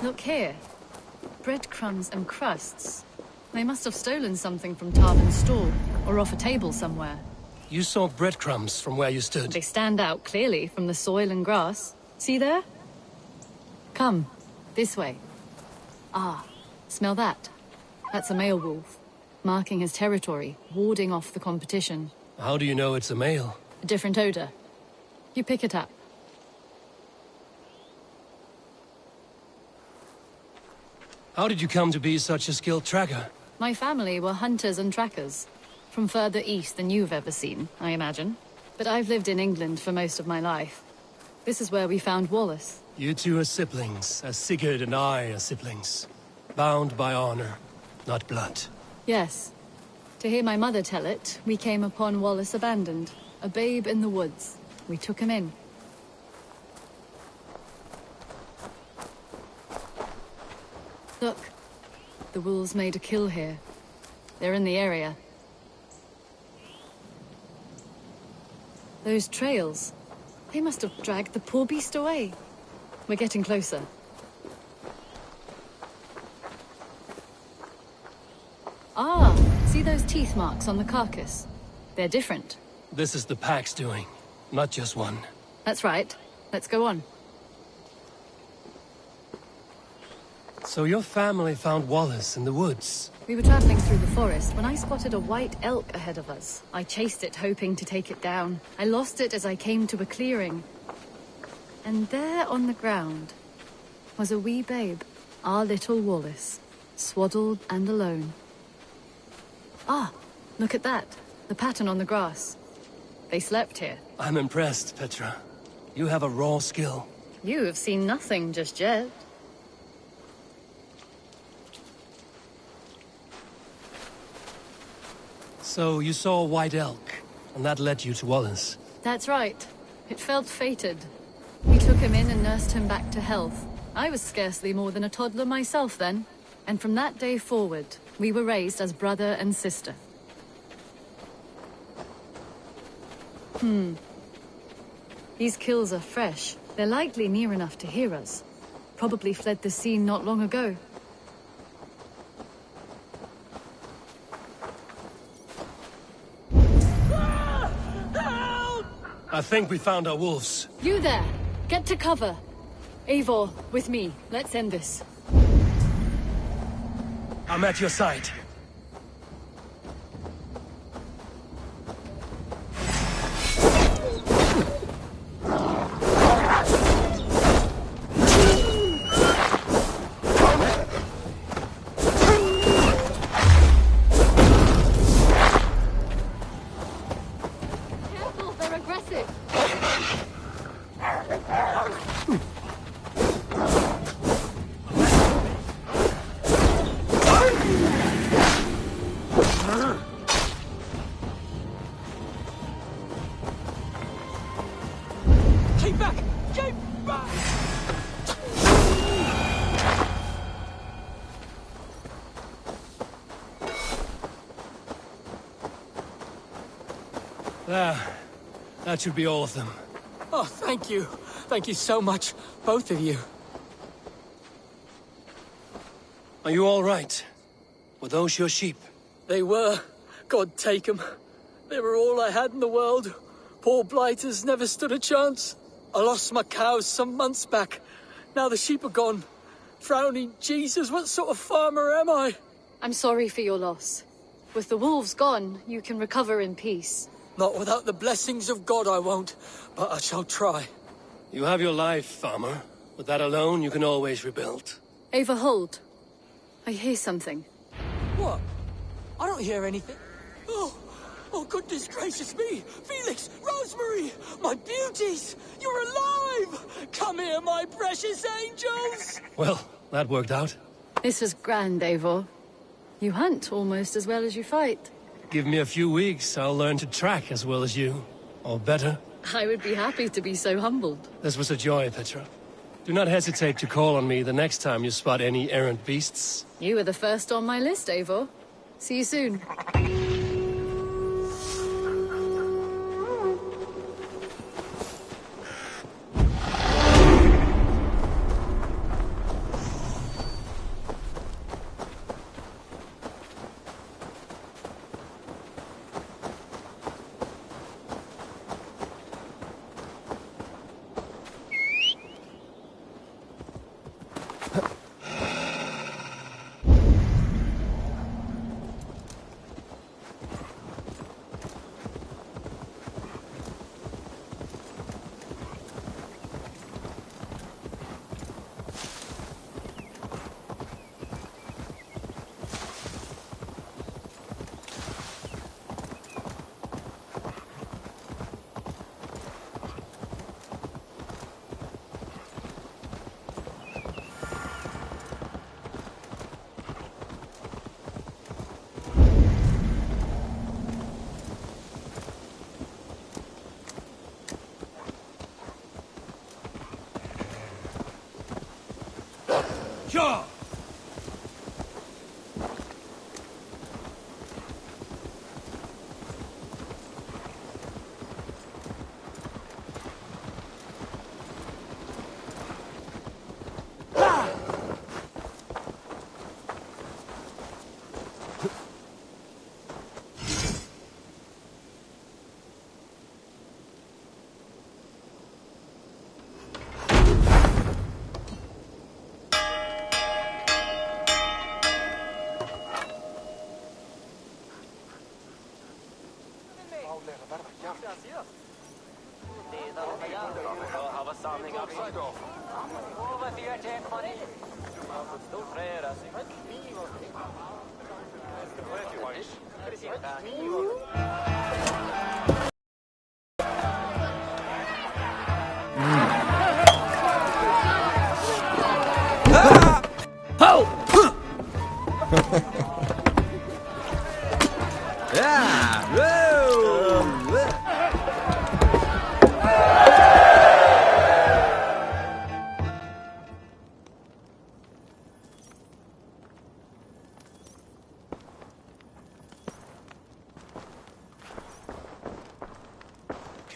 Look here. Breadcrumbs and crusts. They must have stolen something from Tarvin's store, or off a table somewhere. You saw breadcrumbs from where you stood. They stand out clearly from the soil and grass. See there? Come, this way. Ah, smell that? That's a male wolf, marking his territory, warding off the competition. How do you know it's a male? A different odor. You pick it up. How did you come to be such a skilled tracker? My family were hunters and trackers. From further east than you've ever seen, I imagine. But I've lived in England for most of my life. This is where we found Wallace. You two are siblings, as Sigurd and I are siblings. Bound by honor, not blood. Yes. To hear my mother tell it, we came upon Wallace abandoned. A babe in the woods. We took him in. Look. The wolves made a kill here. They're in the area. Those trails. They must have dragged the poor beast away. We're getting closer. Ah, see those teeth marks on the carcass? They're different. This is the pack's doing, not just one. That's right. Let's go on. So your family found Wallace in the woods? We were traveling through the forest when I spotted a white elk ahead of us. I chased it, hoping to take it down. I lost it as I came to a clearing. And there on the ground was a wee babe, our little Wallace, swaddled and alone. Ah, look at that. The pattern on the grass. They slept here. I'm impressed, Petra. You have a raw skill. You have seen nothing just yet. So you saw a white elk, and that led you to Wallace? That's right. It felt fated. We took him in and nursed him back to health. I was scarcely more than a toddler myself then. And from that day forward, we were raised as brother and sister. These kills are fresh. They're likely near enough to hear us. Probably fled the scene not long ago. I think we found our wolves. You there! Get to cover! Eivor, with me. Let's end this. I'm at your side. Careful, they're aggressive. Keep back! Keep back! There. That should be all of them. Oh, thank you. Thank you so much, both of you. Are you all right? Were those your sheep? They were. God take them. They were all I had in the world. Poor blighters never stood a chance. I lost my cows some months back. Now the sheep are gone. Frowning Jesus, what sort of farmer am I? I'm sorry for your loss. With the wolves gone, you can recover in peace. Not without the blessings of God I won't, but I shall try. You have your life, farmer. With that alone, you can always rebuild. Ava, hold. I hear something. What? I don't hear anything. Oh, goodness gracious me! Felix, Rosemary, my beauties! You're alive! Come here, my precious angels! Well, that worked out. This was grand, Eivor. You hunt almost as well as you fight. Give me a few weeks, I'll learn to track as well as you. Or better. I would be happy to be so humbled. This was a joy, Petra. Do not hesitate to call on me the next time you spot any errant beasts. You were the first on my list, Eivor. See you soon.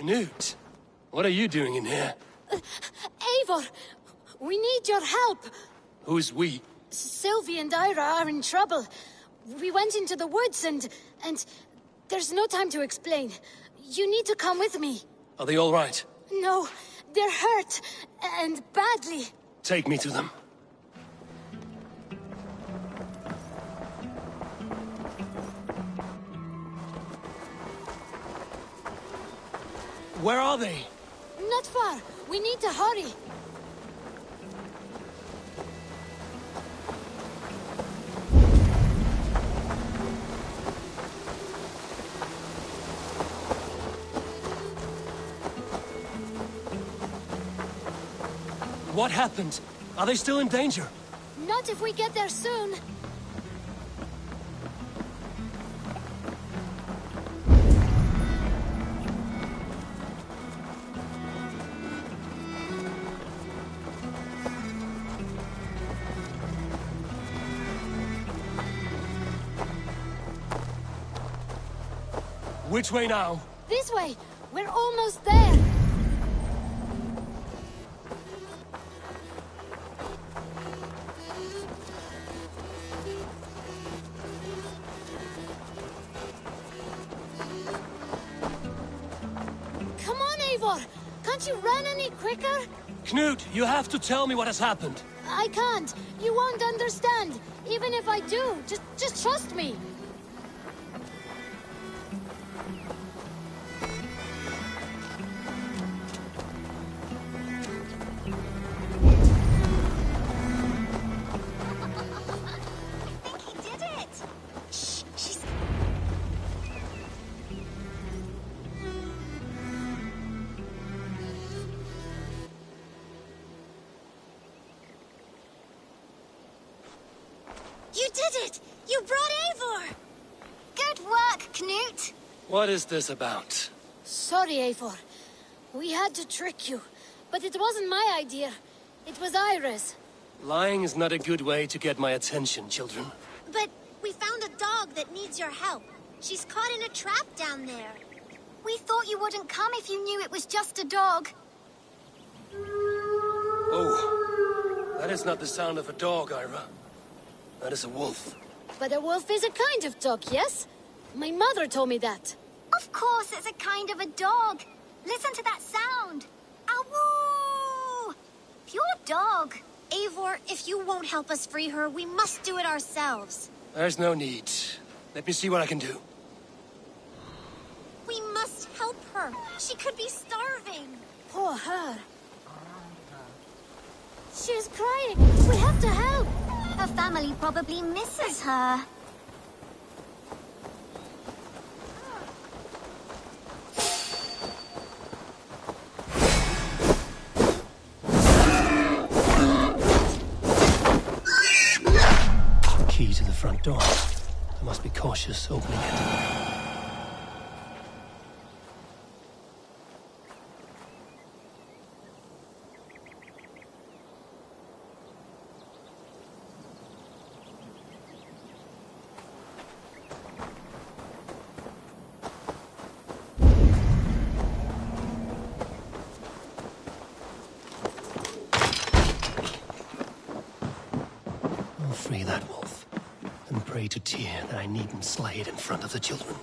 Knut, what are you doing in here? Eivor, we need your help. Who's we? Sylvie and Ira are in trouble. We went into the woods and there's no time to explain. You need to come with me. Are they all right? No, they're hurt, and badly. Take me to them. Where are they? Not far. We need to hurry. What happened? Are they still in danger? Not if we get there soon. Which way now? This way. We're almost there. Come on, Eivor. Can't you run any quicker? Knut, you have to tell me what has happened. I can't. You won't understand. Even if I do, just trust me. You did it! You brought Eivor! Good work, Knut! What is this about? Sorry, Eivor. We had to trick you. But it wasn't my idea. It was Ira's. Lying is not a good way to get my attention, children. But we found a dog that needs your help. She's caught in a trap down there. We thought you wouldn't come if you knew it was just a dog. Oh, that is not the sound of a dog, Ira. That is a wolf. But a wolf is a kind of dog, yes? My mother told me that. Of course it's a kind of a dog. Listen to that sound. Awoo! Pure dog. Eivor, if you won't help us free her, we must do it ourselves. There's no need. Let me see what I can do. We must help her. She could be starving. Poor her. She's crying. We have to help. Her family probably misses her. Key to the front door. I must be cautious opening it. Free that wolf, and pray to Tyr that I needn't slay it in front of the children.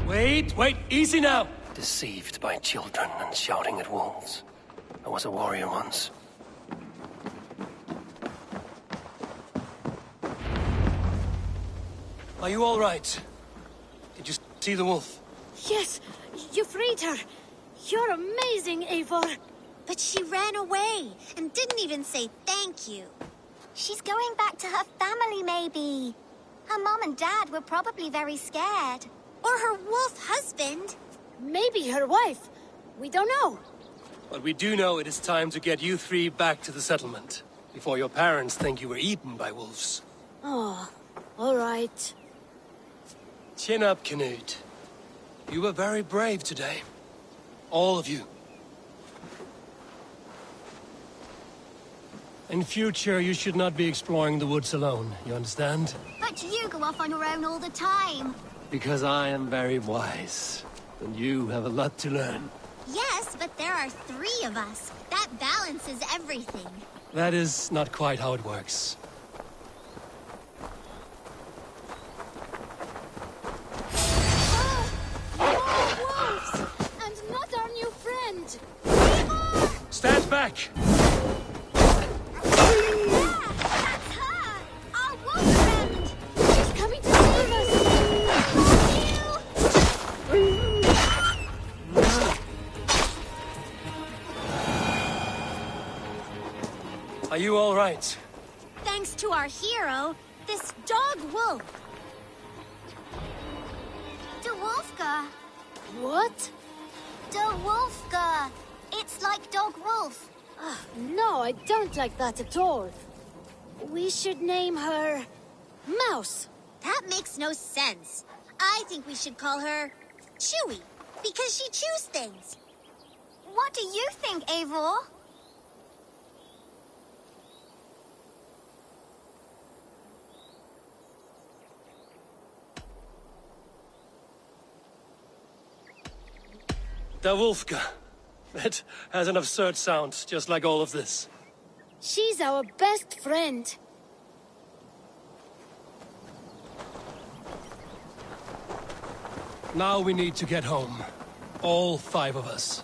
Wait, easy now! Deceived by children and shouting at wolves. I was a warrior once. Are you all right? Did you see the wolf? Yes, you freed her. You're amazing, Eivor. But she ran away and didn't even say thank you. She's going back to her family, maybe. Her mom and dad were probably very scared. Or her wolf husband. Maybe her wife. We don't know. But we do know it is time to get you three back to the settlement, before your parents think you were eaten by wolves. Oh, all right. Chin up, Canute. You were very brave today. All of you. In future, you should not be exploring the woods alone, you understand? But you go off on your own all the time. Because I am very wise, and you have a lot to learn. Yes, but there are 3 of us. That balances everything. That is not quite how it works. Wolves! And not our new friend! Stand back! Are you all right? Thanks to our hero, this dog wolf. De Wolfka. What? De Wolfka. It's like dog wolf. No, I don't like that at all. We should name her... Mouse. That makes no sense. I think we should call her Chewy, because she chews things. What do you think, Eivor? Da Wolfka. That has an absurd sound, just like all of this. She's our best friend. Now we need to get home. All 5 of us.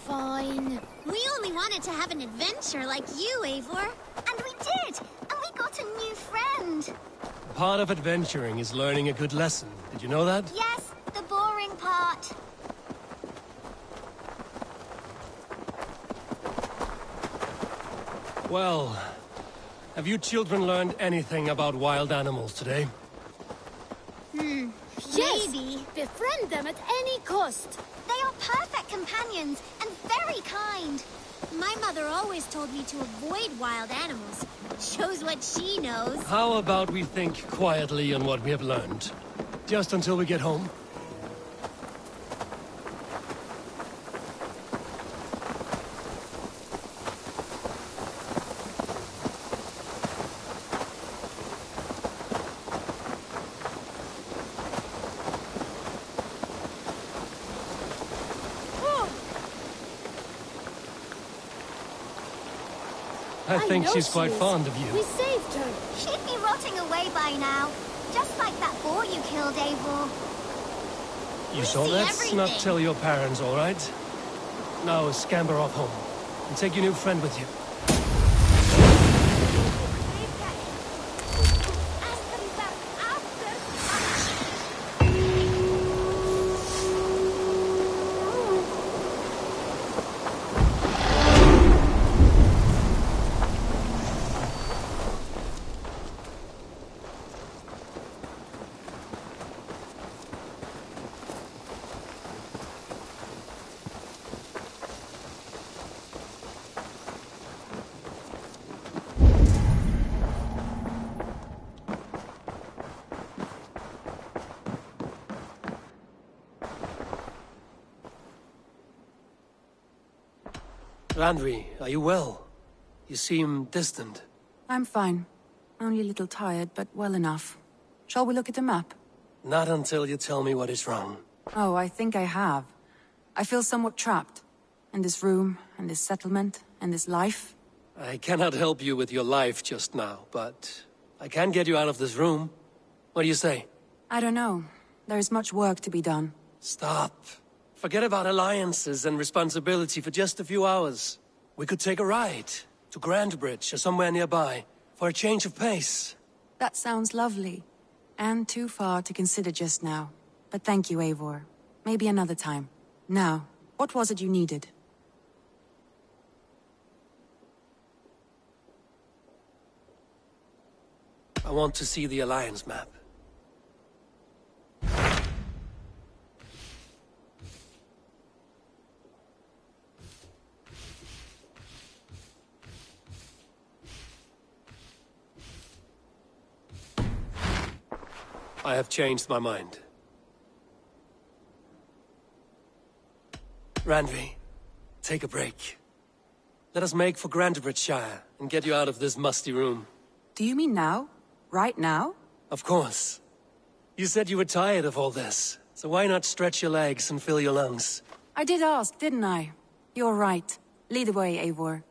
Fine. We only wanted to have an adventure like you, Eivor. And we did! And we got a new friend. Part of adventuring is learning a good lesson. Did you know that? Yes, the boring part. Well, have you children learned anything about wild animals today? Yes. Maybe. Befriend them at any cost. They are perfect companions and very kind. My mother always told me to avoid wild animals. Shows what she knows. How about we think quietly on what we have learned? Just until we get home? I think she's quite fond of you. We saved her. She'd be rotting away by now. Just like that boar you killed, Eivor. So let's everything. not tell your parents, all right? Now scamper off home. And take your new friend with you. Randvi, are you well? You seem distant. I'm fine. Only a little tired, but well enough. Shall we look at the map? Not until you tell me what is wrong. Oh, I think I have. I feel somewhat trapped. In this room, and this settlement, and this life. I cannot help you with your life just now, but I can get you out of this room. What do you say? I don't know. There is much work to be done. Stop. Forget about alliances and responsibility for just a few hours. We could take a ride to Grandbridge or somewhere nearby for a change of pace. That sounds lovely. And too far to consider just now. But thank you, Eivor. Maybe another time. Now, what was it you needed? I want to see the Alliance map. I have changed my mind. Randvi, take a break. Let us make for Grantebridgeshire and get you out of this musty room. Do you mean now? Right now? Of course. You said you were tired of all this, so why not stretch your legs and fill your lungs? I did ask, didn't I? You're right. Lead the way, Eivor.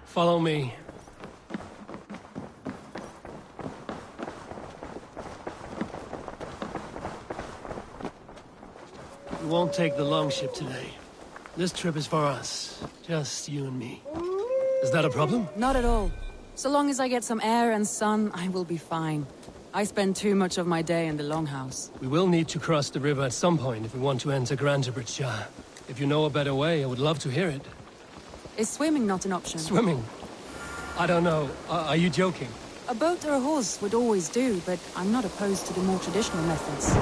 Follow me. We won't take the longship today. This trip is for us. Just you and me. Is that a problem? Not at all. So long as I get some air and sun, I will be fine. I spend too much of my day in the Longhouse. We will need to cross the river at some point if we want to enter Grantebridgeshire. If you know a better way, I would love to hear it. Is swimming not an option? Swimming? I don't know. Are you joking? A boat or a horse would always do, but I'm not opposed to the more traditional methods.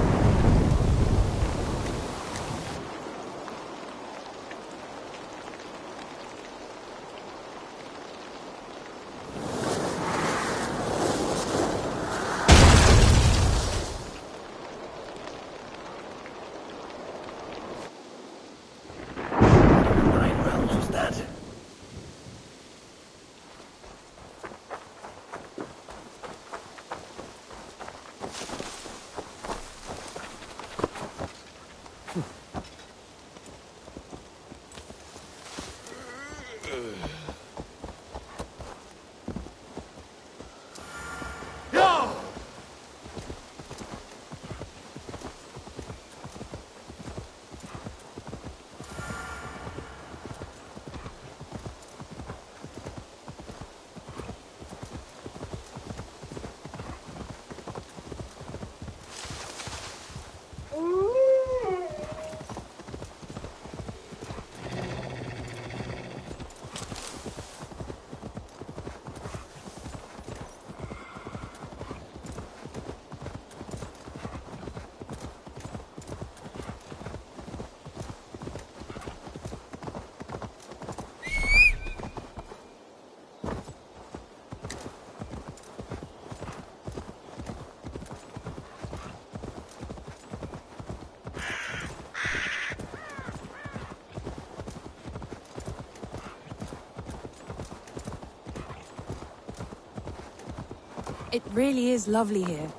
It really is lovely here.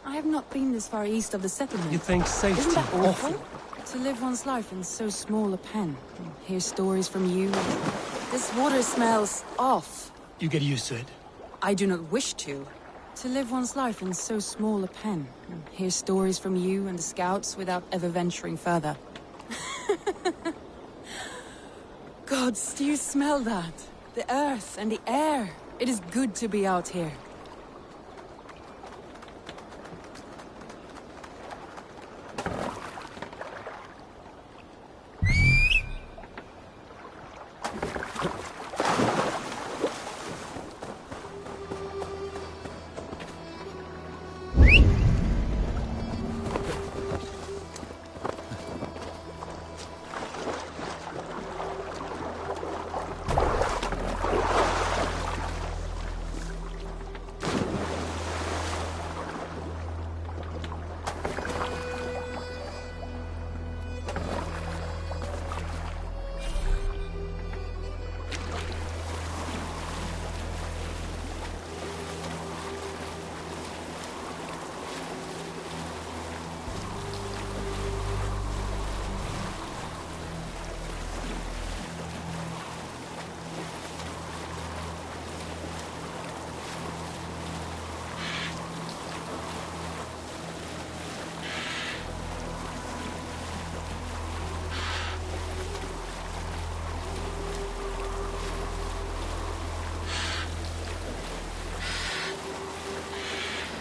I have not been this far east of the settlement. You think safety Isn't that awful? awful? To live one's life in so small a pen, and hear stories from you. This water smells off. You get used to it. I do not wish to. To live one's life in so small a pen, and hear stories from you and the scouts without ever venturing further. Gods, do you smell that? The earth and the air. It is good to be out here.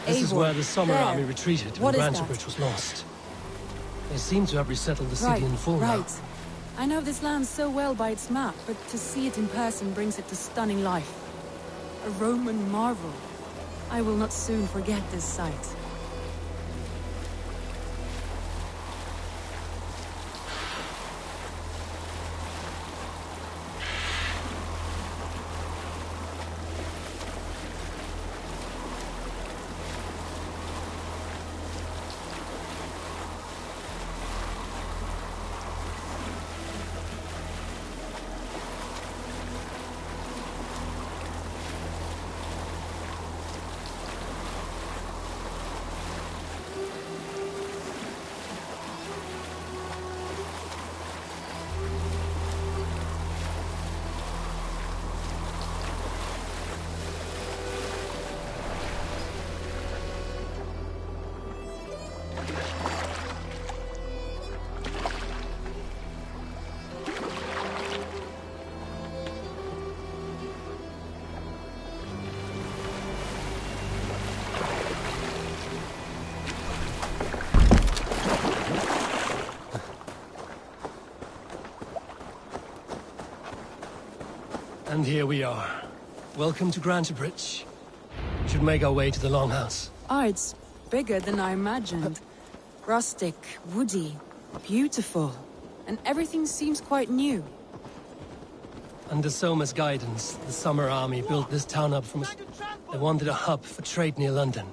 This is Eivor, where the Summer there. Army retreated when What is that? Grantebridge was lost. They seem to have resettled the city in full now. Right. I know this land so well by its map, but to see it in person brings it to stunning life. A Roman marvel. I will not soon forget this sight. And here we are. Welcome to Grantebridge. We should make our way to the Longhouse. Ah, it's bigger than I imagined. Rustic, woody, beautiful. And everything seems quite new. Under Soma's guidance, the Summer Army built this town up from... They wanted a hub for trade near London,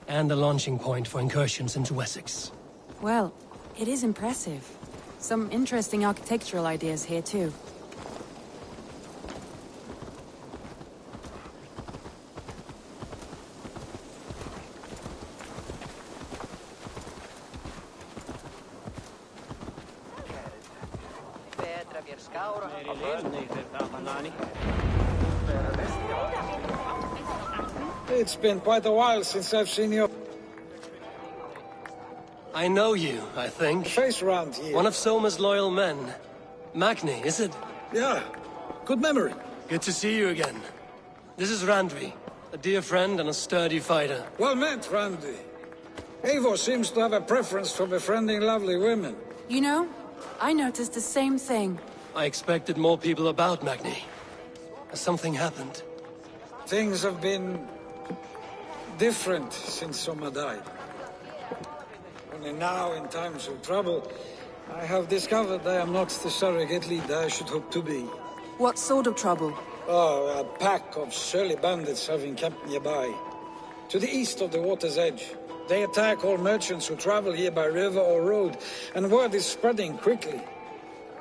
and a launching point for incursions into Wessex. Well, it is impressive. Some interesting architectural ideas here too. It's been quite a while since I've seen you. I know you, I think. Face round here. One of Soma's loyal men. Magni, is it? Yeah. Good memory. Good to see you again. This is Randvi, a dear friend and a sturdy fighter. Well met, Randy. Eivor seems to have a preference for befriending lovely women. You know, I noticed the same thing. I expected more people about Magni. Has something happened? Things have been... different since Soma died. Only now, in times of trouble, I have discovered I am not the surrogate leader I should hope to be. What sort of trouble? Oh, a pack of surly bandits have encamped nearby. To the east of the water's edge. They attack all merchants who travel here by river or road, and word is spreading quickly.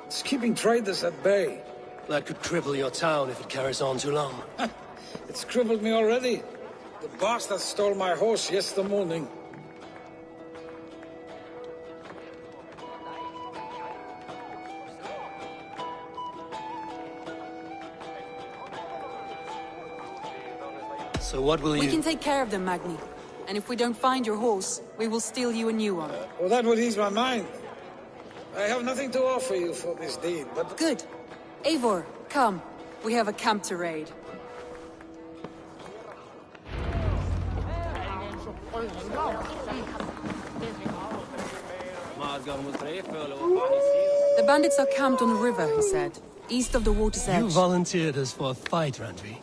It's keeping traders at bay. That could cripple your town if it carries on too long. It's crippled me already. The bastard stole my horse yesterday morning. So what will you... We can take care of them, Magni. And if we don't find your horse, we will steal you a new one. Well, that would ease my mind. I have nothing to offer you for this deed, but... Good. Eivor, come. We have a camp to raid. The bandits are camped on the river, he said. East of the water's edge. You volunteered us for a fight, Randvi.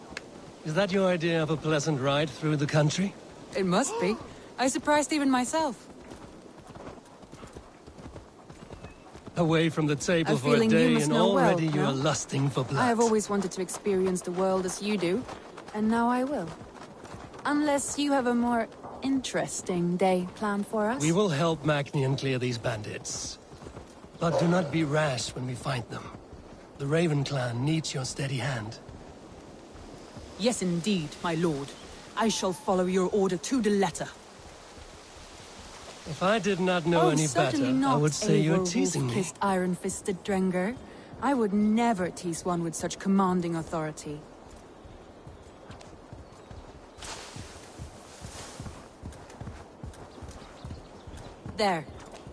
Is that your idea of a pleasant ride through the country? It must be. I surprised even myself. Away from the table for a day and already you are lusting for blood. I have always wanted to experience the world as you do, and now I will. Unless you have a more interesting day planned for us. We will help Magnian clear these bandits. But do not be rash when we find them. The Raven clan needs your steady hand. Yes, indeed, my lord. I shall follow your order to the letter. If I did not know any better, I would say you're teasing me. Kissed iron-fisted Drenger. I would never tease one with such commanding authority. There,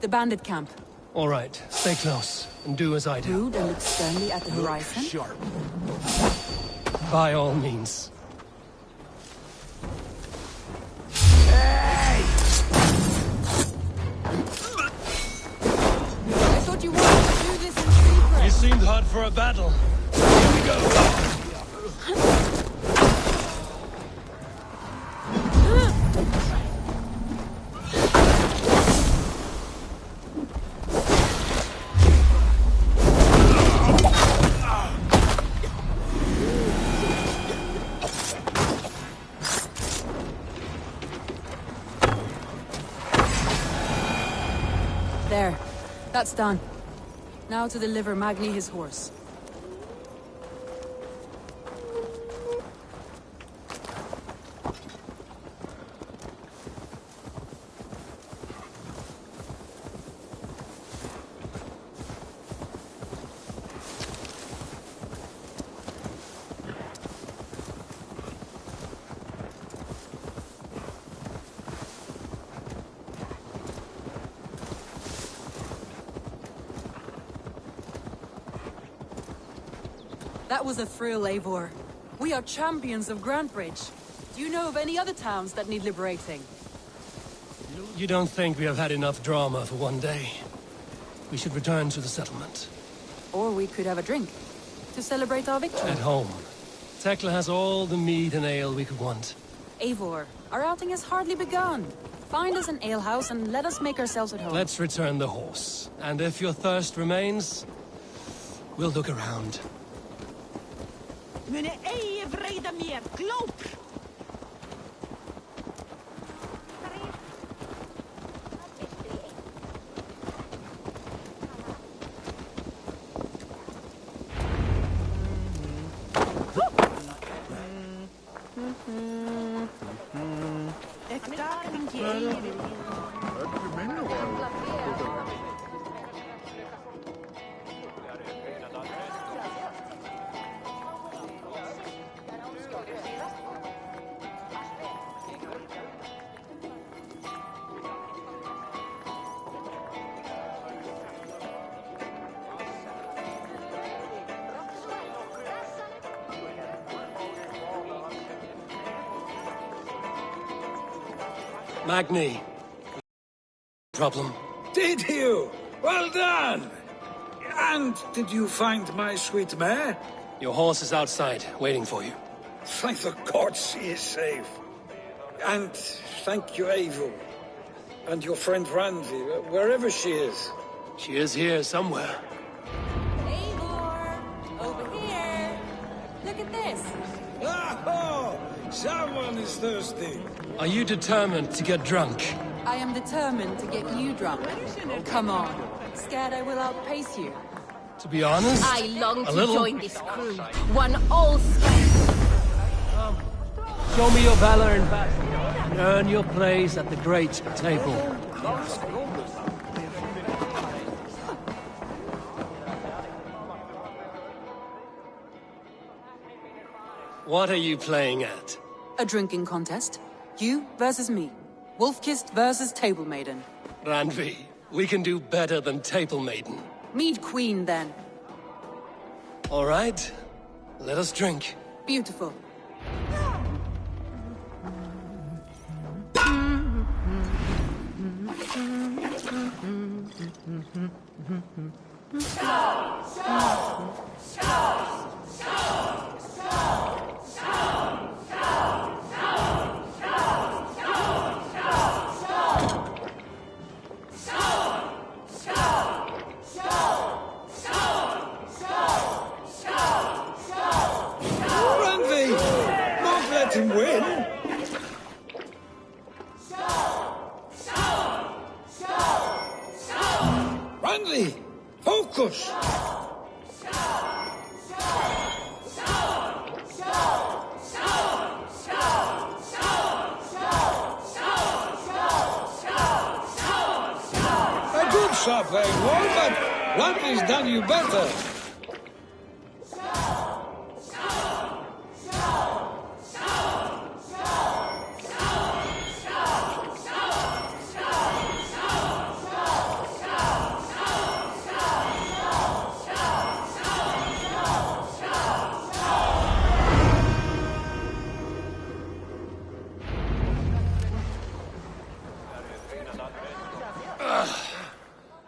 the bandit camp. All right, stay close and do as I do. Rude and look sternly at the horizon. Sharp. By all means. you want to do this in secret? You seemed hot for a battle. Here we go. There. That's done. Now to deliver Magni his horse. That was a thrill, Eivor. We are champions of Grantebridge. Do you know of any other towns that need liberating? You don't think we have had enough drama for one day? We should return to the settlement. Or we could have a drink, to celebrate our victory. At home. Tekla has all the mead and ale we could want. Eivor, our outing has hardly begun. Find us an alehouse and let us make ourselves at home. Let's return the horse. And if your thirst remains, we'll look around. Mune ei vreda mer gloop. Magni. Problem. Did you? Well done! And did you find my sweet mare? Your horse is outside, waiting for you. Thank the gods she is safe. And thank you, Eivor. And your friend Randvi, wherever she is. She is here somewhere. Eivor! Over here! Look at this! Oh! Someone is thirsty. Are you determined to get drunk? I am determined to get you drunk. Come on. Scared I will outpace you. To be honest, I long a to little. join this crew. One all strength. Show me your valor in battle, and earn your place at the great table. What are you playing at? A drinking contest. You versus me. Wolf-kissed versus Table Maiden. Randvi, we can do better than Table Maiden. Mead Queen, then. All right, let us drink. Beautiful. Him win. Randvi, focus. A good shot, Eivor, but Randvi's done you better.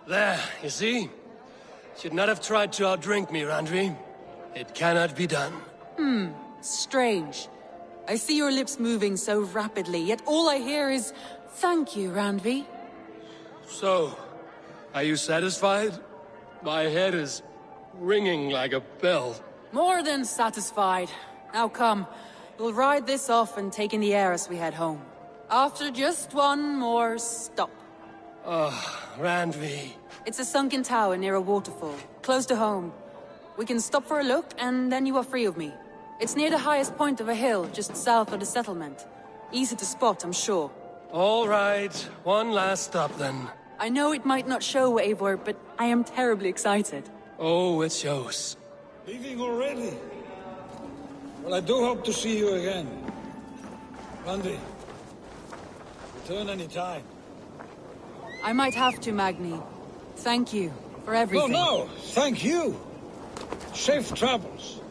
There, you see? Should not have tried to outdrink me, Randvi. It cannot be done. Strange. I see your lips moving so rapidly, yet all I hear is, "Thank you, Randvi." So, are you satisfied? My head is ringing like a bell. More than satisfied. Now come, we'll ride this off and take in the air as we head home. After just one more stop. Randvi. It's a sunken tower near a waterfall, close to home. We can stop for a look, and then you are free of me. It's near the highest point of a hill, just south of the settlement. Easy to spot, I'm sure. All right, one last stop then. I know it might not show, Eivor, but I am terribly excited. Oh, it shows. Leaving already? Well, I do hope to see you again. Randvi, return any time. I might have to, Magni. Thank you for everything. No, thank you. Safe travels.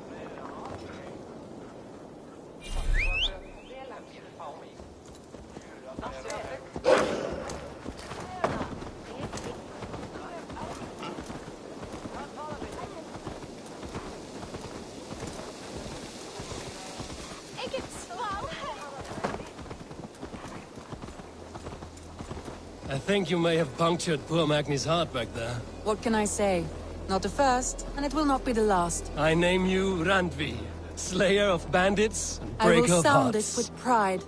I think you may have punctured poor Magni's heart back there. What can I say? Not the first, and it will not be the last. I name you Randvi, slayer of bandits and I breaker will of sound hearts. it with pride.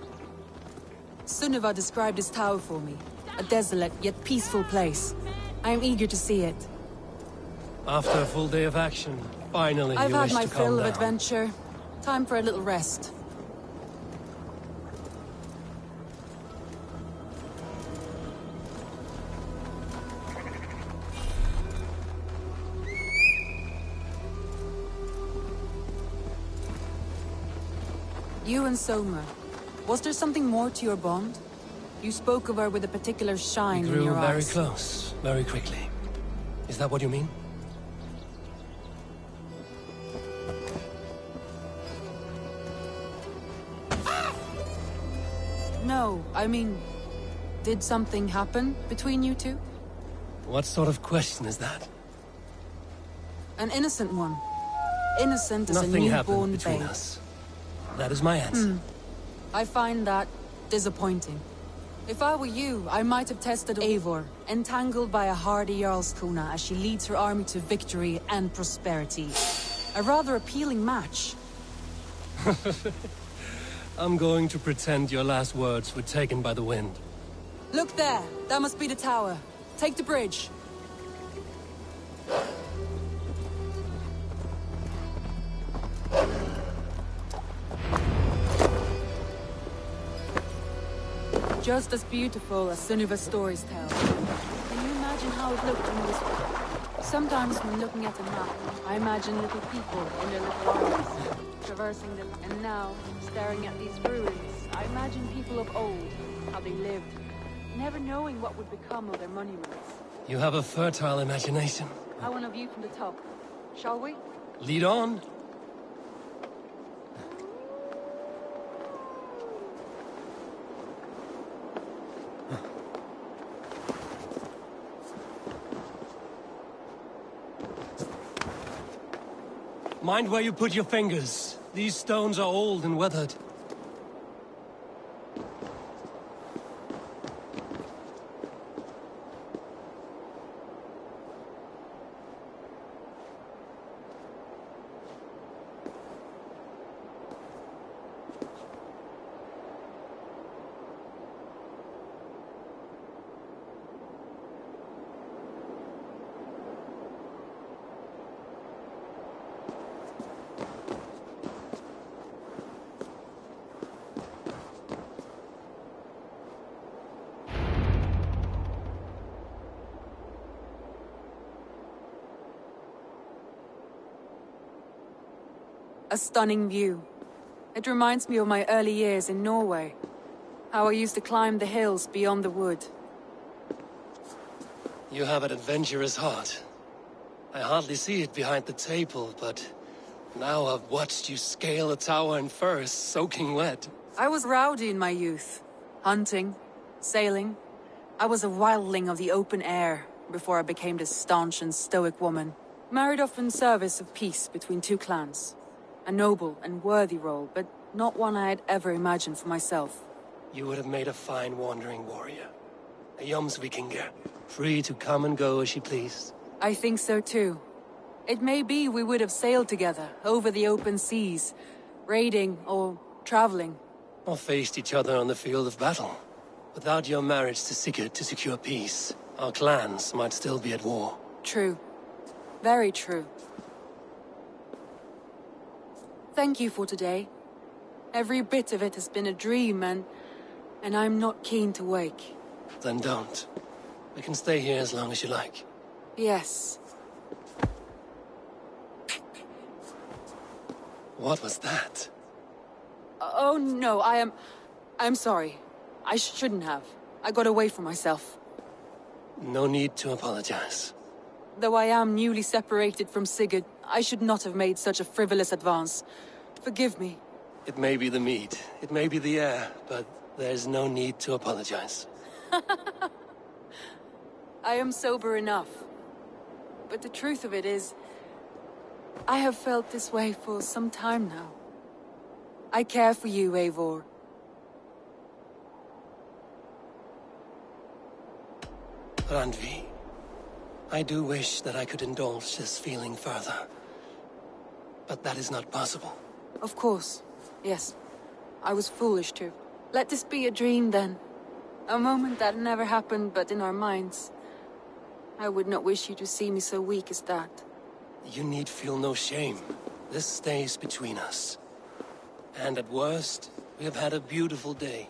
Sunniva described this tower for me. A desolate yet peaceful place. I am eager to see it. After a full day of action, finally I've you had wish my to calm fill of down. adventure. Time for a little rest. You and Soma. Was there something more to your bond? You spoke of her with a particular shine We in grew your very eyes. close, very quickly. Is that what you mean? No, I mean... Did something happen between you two? What sort of question is that? An innocent one. Innocent as Nothing a happened newborn between babe. us. That is my answer. I find that disappointing. If I were you, I might have tested Eivor, entangled by a hardy Jarlskona as she leads her army to victory and prosperity. A rather appealing match. I'm going to pretend your last words were taken by the wind. Look there! That must be the tower. Take the bridge. Just as beautiful as Sunniva's stories tell. Can you imagine how it looked when it was... Sometimes when looking at a map, I imagine little people in their little armies, traversing them. And now, staring at these ruins, I imagine people of old, how they lived, never knowing what would become of their monuments. You have a fertile imagination. I want a view from the top. Shall we? Lead on. Mind where you put your fingers. These stones are old and weathered. A stunning view. It reminds me of my early years in Norway. How I used to climb the hills beyond the wood. You have an adventurous heart. I hardly see it behind the table, but now I've watched you scale a tower in furs, soaking wet. I was rowdy in my youth. Hunting, sailing. I was a wildling of the open air before I became this staunch and stoic woman. Married off in service of peace between two clans. A noble and worthy role, but not one I had ever imagined for myself. You would have made a fine wandering warrior. A Jomsvikinger, free to come and go as she pleased. I think so too. It may be we would have sailed together, over the open seas, raiding or traveling. Or faced each other on the field of battle. Without your marriage to Sigurd to secure peace, our clans might still be at war. True. Very true. Thank you for today. Every bit of it has been a dream, and I'm not keen to wake. Then don't. We can stay here as long as you like. Yes. What was that? Oh no, I'm sorry. I shouldn't have. I got away from myself. No need to apologize. Though I am newly separated from Sigurd, I should not have made such a frivolous advance. Forgive me. It may be the mead, it may be the air, but there's no need to apologize. I am sober enough. But the truth of it is, I have felt this way for some time now. I care for you, Eivor. Randvi, I do wish that I could indulge this feeling further. But that is not possible. Of course. Yes. I was foolish to. Let this be a dream, then. A moment that never happened but in our minds. I would not wish you to see me so weak as that. You need feel no shame. This stays between us. And at worst, we have had a beautiful day.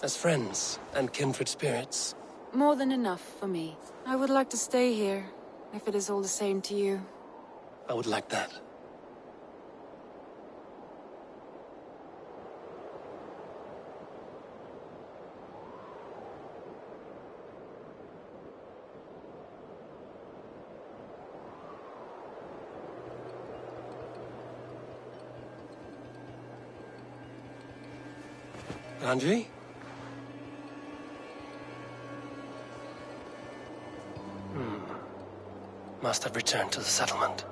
As friends and kindred spirits. More than enough for me. I would like to stay here, if it is all the same to you. I would like that. Randvi? Must have returned to the settlement.